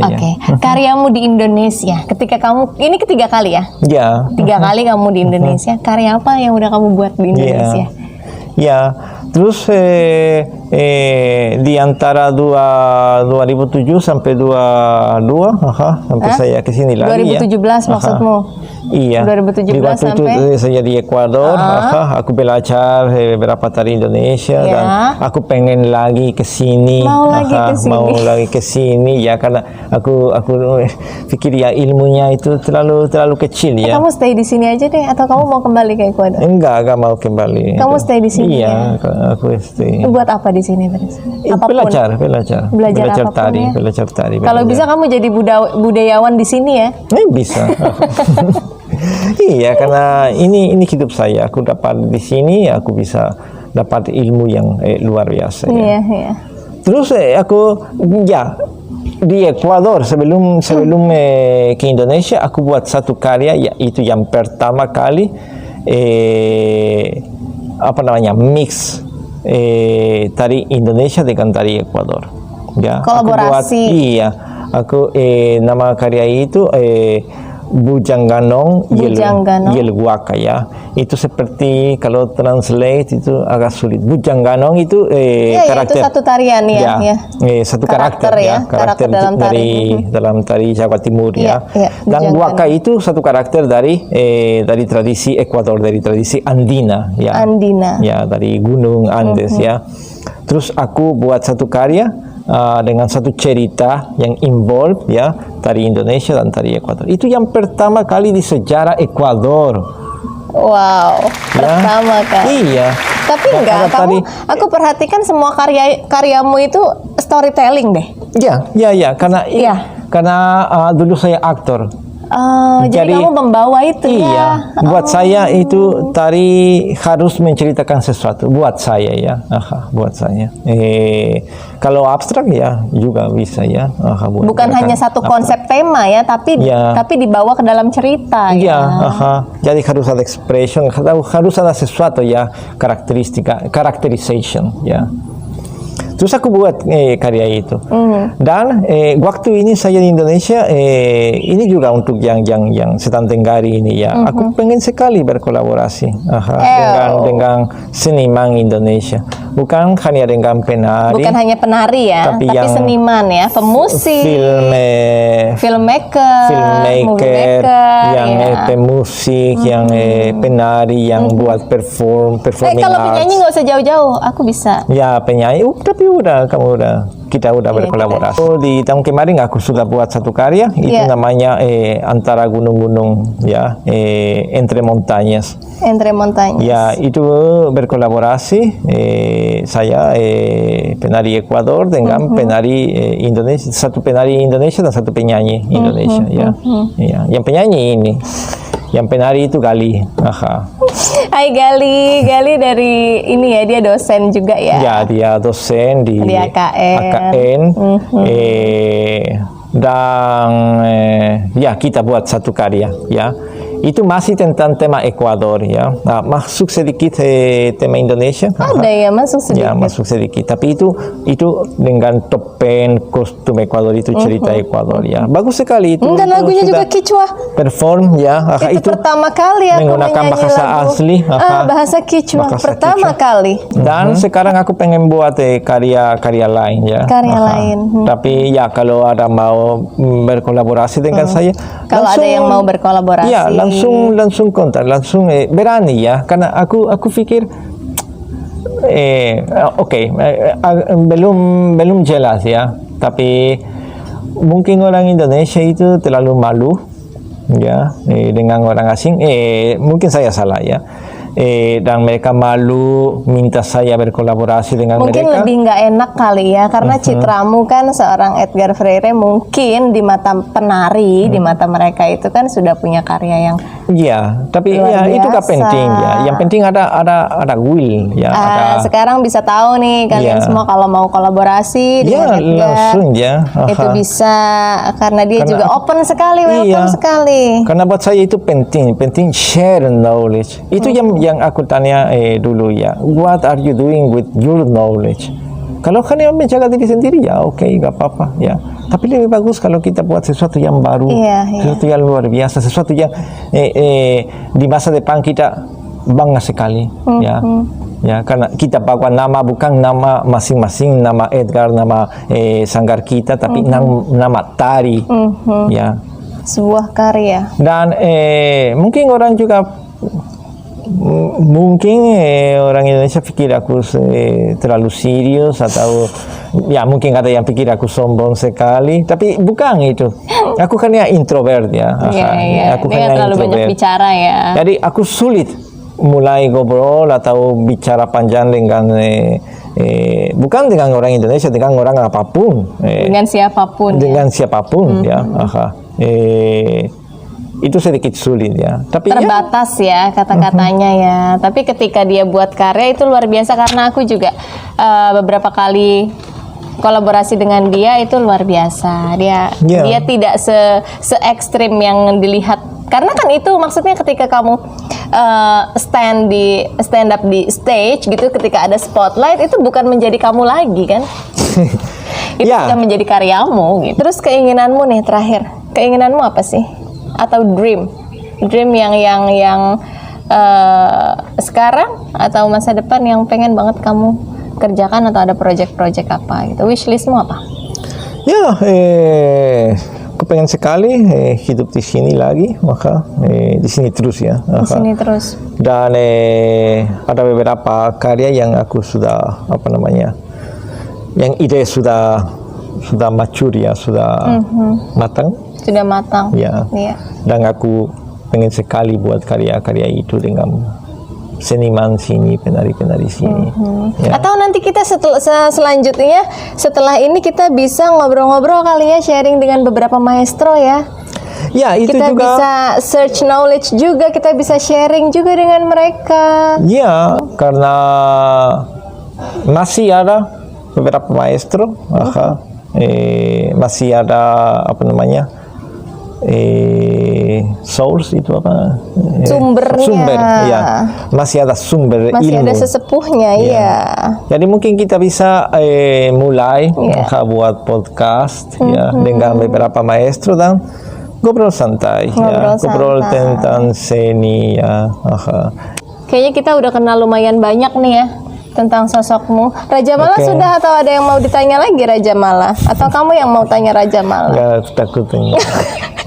Oke, karyamu di Indonesia. Ketika kamu ini ketiga kali ya? Ya. 3 kali kamu di Indonesia. Karya apa yang udah kamu buat di Indonesia? Ya. Terus di antara 2007 sampai 22, sampai saya ke sini lagi 2017 ya. maksudmu? Iya. 2017 di waktu itu sampai? saya di Ekuador, aku belajar beberapa tari Indonesia Ya. dan aku pengen lagi ke sini. Mau lagi ke sini. Mau lagi ke sini ya karena aku pikir ya ilmunya itu terlalu kecil ya. Kamu stay di sini aja deh atau kamu mau kembali ke Ekuador? Enggak mau kembali. Kamu stay di sini Iya, aku stay. Buat apa di sini terus? Apapun. Belajar apapun tari, ya. belajar tari. Kalau bisa kamu jadi budayawan di sini ya? Bisa. Iya, karena ini hidup saya. Aku dapat di sini, aku bisa dapat ilmu yang luar biasa. Iya, iya. Terus aku ya di Ekuador sebelum ke Indonesia aku buat satu karya yaitu yang pertama kali mix tari Indonesia dengan tari Ekuador. Ya. Kolaborasi. Aku nama karya itu Bujanganong Yel Waka ya. Itu seperti kalau translate itu agak sulit. Bujanganong itu karakter. Itu satu tarian ya. Satu karakter karakter dalam tari. dalam tari Jawa Timur ya. Dan Bujanganong. Waka itu satu karakter dari tradisi Ekuador, dari tradisi Andina ya. Andina. Ya, dari Gunung Andes ya. Terus aku buat satu karya dengan satu cerita yang involve ya tari Indonesia dan tari Ekuador. Itu yang pertama kali di sejarah Ekuador. Wow, pertama kan. Iya. Tapi Dan enggak, ada tadi- aku perhatikan semua karyamu itu storytelling deh. Ya, karena Iya. dulu saya aktor. Jadi kamu membawa itu ya. Iya, buat saya itu tari harus menceritakan sesuatu. Buat saya ya, buat saya. Kalau abstrak ya juga bisa ya. Bukan hanya satu konsep tema ya, tapi Iya. tapi dibawa ke dalam cerita Iya, ya. jadi harus ada expression, harus ada sesuatu ya, karakteristika, characterization ya. Terus aku buat karya itu. Dan waktu ini saya di Indonesia, ini juga untuk yang Setan Tenggari ini ya. Aku pengen sekali berkolaborasi dengan seniman Indonesia. Bukan hanya dengan penari. Bukan hanya penari ya, tapi seniman ya, pemusik, filmmaker, yang pemusik, yang penari, yang buat performing kalau arts. penyanyi nggak usah jauh-jauh, aku bisa. Ya penyanyi, tapi kita udah berkolaborasi. Di tahun kemarin aku sudah buat satu karya, itu namanya Antara Gunung-Gunung, ya, Entre Montañas. Entre Montañas. Ya, itu berkolaborasi saya penari Ekuador dengan penari Indonesia, satu penari Indonesia dan satu penyanyi Indonesia, ya. Yang penyanyi ini, yang penari itu Gali. Hai Gali dari ini ya, dia dosen juga ya. Ya, dia dosen di AKN. Dan ya kita buat satu karya, ya. Itu masih tentang tema Ekuador, ya. Nah, masuk sedikit tema Indonesia. Ada ya, masuk sedikit. Ya, masuk sedikit. Tapi itu dengan topeng, kostum Ekuador, itu cerita Ekuador, ya. Bagus sekali itu. Dan lagunya juga Quechua. Perform, ya. Itu pertama kali aku menggunakan menyanyi bahasa lagu. asli. Bahasa Quechua. Pertama kali. Dan sekarang aku pengen buat karya lain, ya. Karya lain. Tapi ya kalau ada mau berkolaborasi dengan saya. Kalau ada yang mau berkolaborasi. Ya, langsung kontak, langsung berani ya, karena aku pikir belum jelas ya, tapi mungkin orang Indonesia itu terlalu malu ya dengan orang asing, mungkin saya salah ya. Dan mereka malu minta saya berkolaborasi dengan mungkin mereka. Lebih nggak enak kali ya, karena citramu kan seorang Edgar Freire mungkin di mata penari, di mata mereka itu kan sudah punya karya yang tapi ya itu gak penting ya. Yang penting ada will ya. Sekarang bisa tahu nih kalian semua kalau mau kolaborasi dengan Edgar, langsung ya. Itu bisa karena dia juga open sekali, welcome sekali. Karena buat saya itu penting share knowledge. Itu yang aku tanya dulu ya, what are you doing with your knowledge? Kalau hanya menjaga diri sendiri ya oke, gak apa-apa ya. Tapi lebih bagus kalau kita buat sesuatu yang baru, sesuatu yang luar biasa, sesuatu yang di masa depan kita bangga sekali ya. Ya, karena kita bawa nama, bukan nama masing-masing, nama Edgar, nama sanggar kita, tapi nama tari ya. Sebuah karya. Dan mungkin orang juga orang Indonesia pikir aku terlalu serius, atau ya mungkin ada yang pikir aku sombong sekali, tapi bukan itu. Aku kan ya introvert ya. Aku kan terlalu banyak bicara ya. Jadi aku sulit mulai ngobrol atau bicara panjang dengan bukan dengan orang Indonesia, dengan orang apapun. Dengan siapapun. Dengan siapapun ya. Itu sedikit sulit ya. Tapi terbatas ya kata-katanya ya. Tapi ketika dia buat karya itu luar biasa, karena aku juga beberapa kali kolaborasi dengan dia, itu luar biasa. Dia tidak se-ekstrim yang dilihat. Karena kan itu maksudnya ketika kamu stand up di stage gitu, ketika ada spotlight itu bukan menjadi kamu lagi kan. Itu sudah menjadi karyamu gitu. Terus keinginanmu nih terakhir. Keinginanmu apa sih? Atau dream yang sekarang atau masa depan yang pengen banget kamu kerjakan, atau ada project-project apa gitu, wishlistmu apa? Ya, aku pengen sekali hidup di sini lagi, maka di sini terus ya. Di sini terus. Dan ada beberapa karya yang aku sudah yang ide sudah mature ya, sudah matang. Sudah matang. Ya. Dan aku pengen sekali buat karya-karya itu dengan seniman sini, penari-penari sini. Ya. Atau nanti kita selanjutnya setelah ini kita bisa ngobrol-ngobrol kali ya, sharing dengan beberapa maestro ya. Ya, itu kita juga. Kita bisa search knowledge juga, kita bisa sharing juga dengan mereka. Ya, karena masih ada beberapa maestro, masih ada source itu apa? Sumbernya. Sumber, ya. Masih ada sumber Masih ilmu. ada sesepuhnya, iya. Jadi mungkin kita bisa mulai buat podcast ya dengan beberapa maestro dan ngobrol santai ngobrol santai. tentang seni ya. Kayaknya kita udah kenal lumayan banyak nih ya tentang sosokmu. Raja Mala sudah, atau ada yang mau ditanya lagi Raja Mala? Atau kamu yang mau tanya Raja Mala? Nggak takut ini.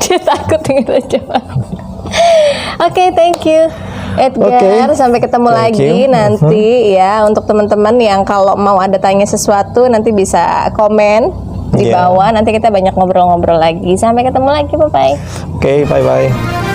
Dia takut dengan Raja Mala. Oke, thank you Edgar. Sampai ketemu Thank lagi you. nanti ya. Untuk teman-teman yang kalau mau ada tanya sesuatu nanti bisa komen di bawah. Nanti kita banyak ngobrol-ngobrol lagi. Sampai ketemu lagi, bye-bye. Oke, bye-bye.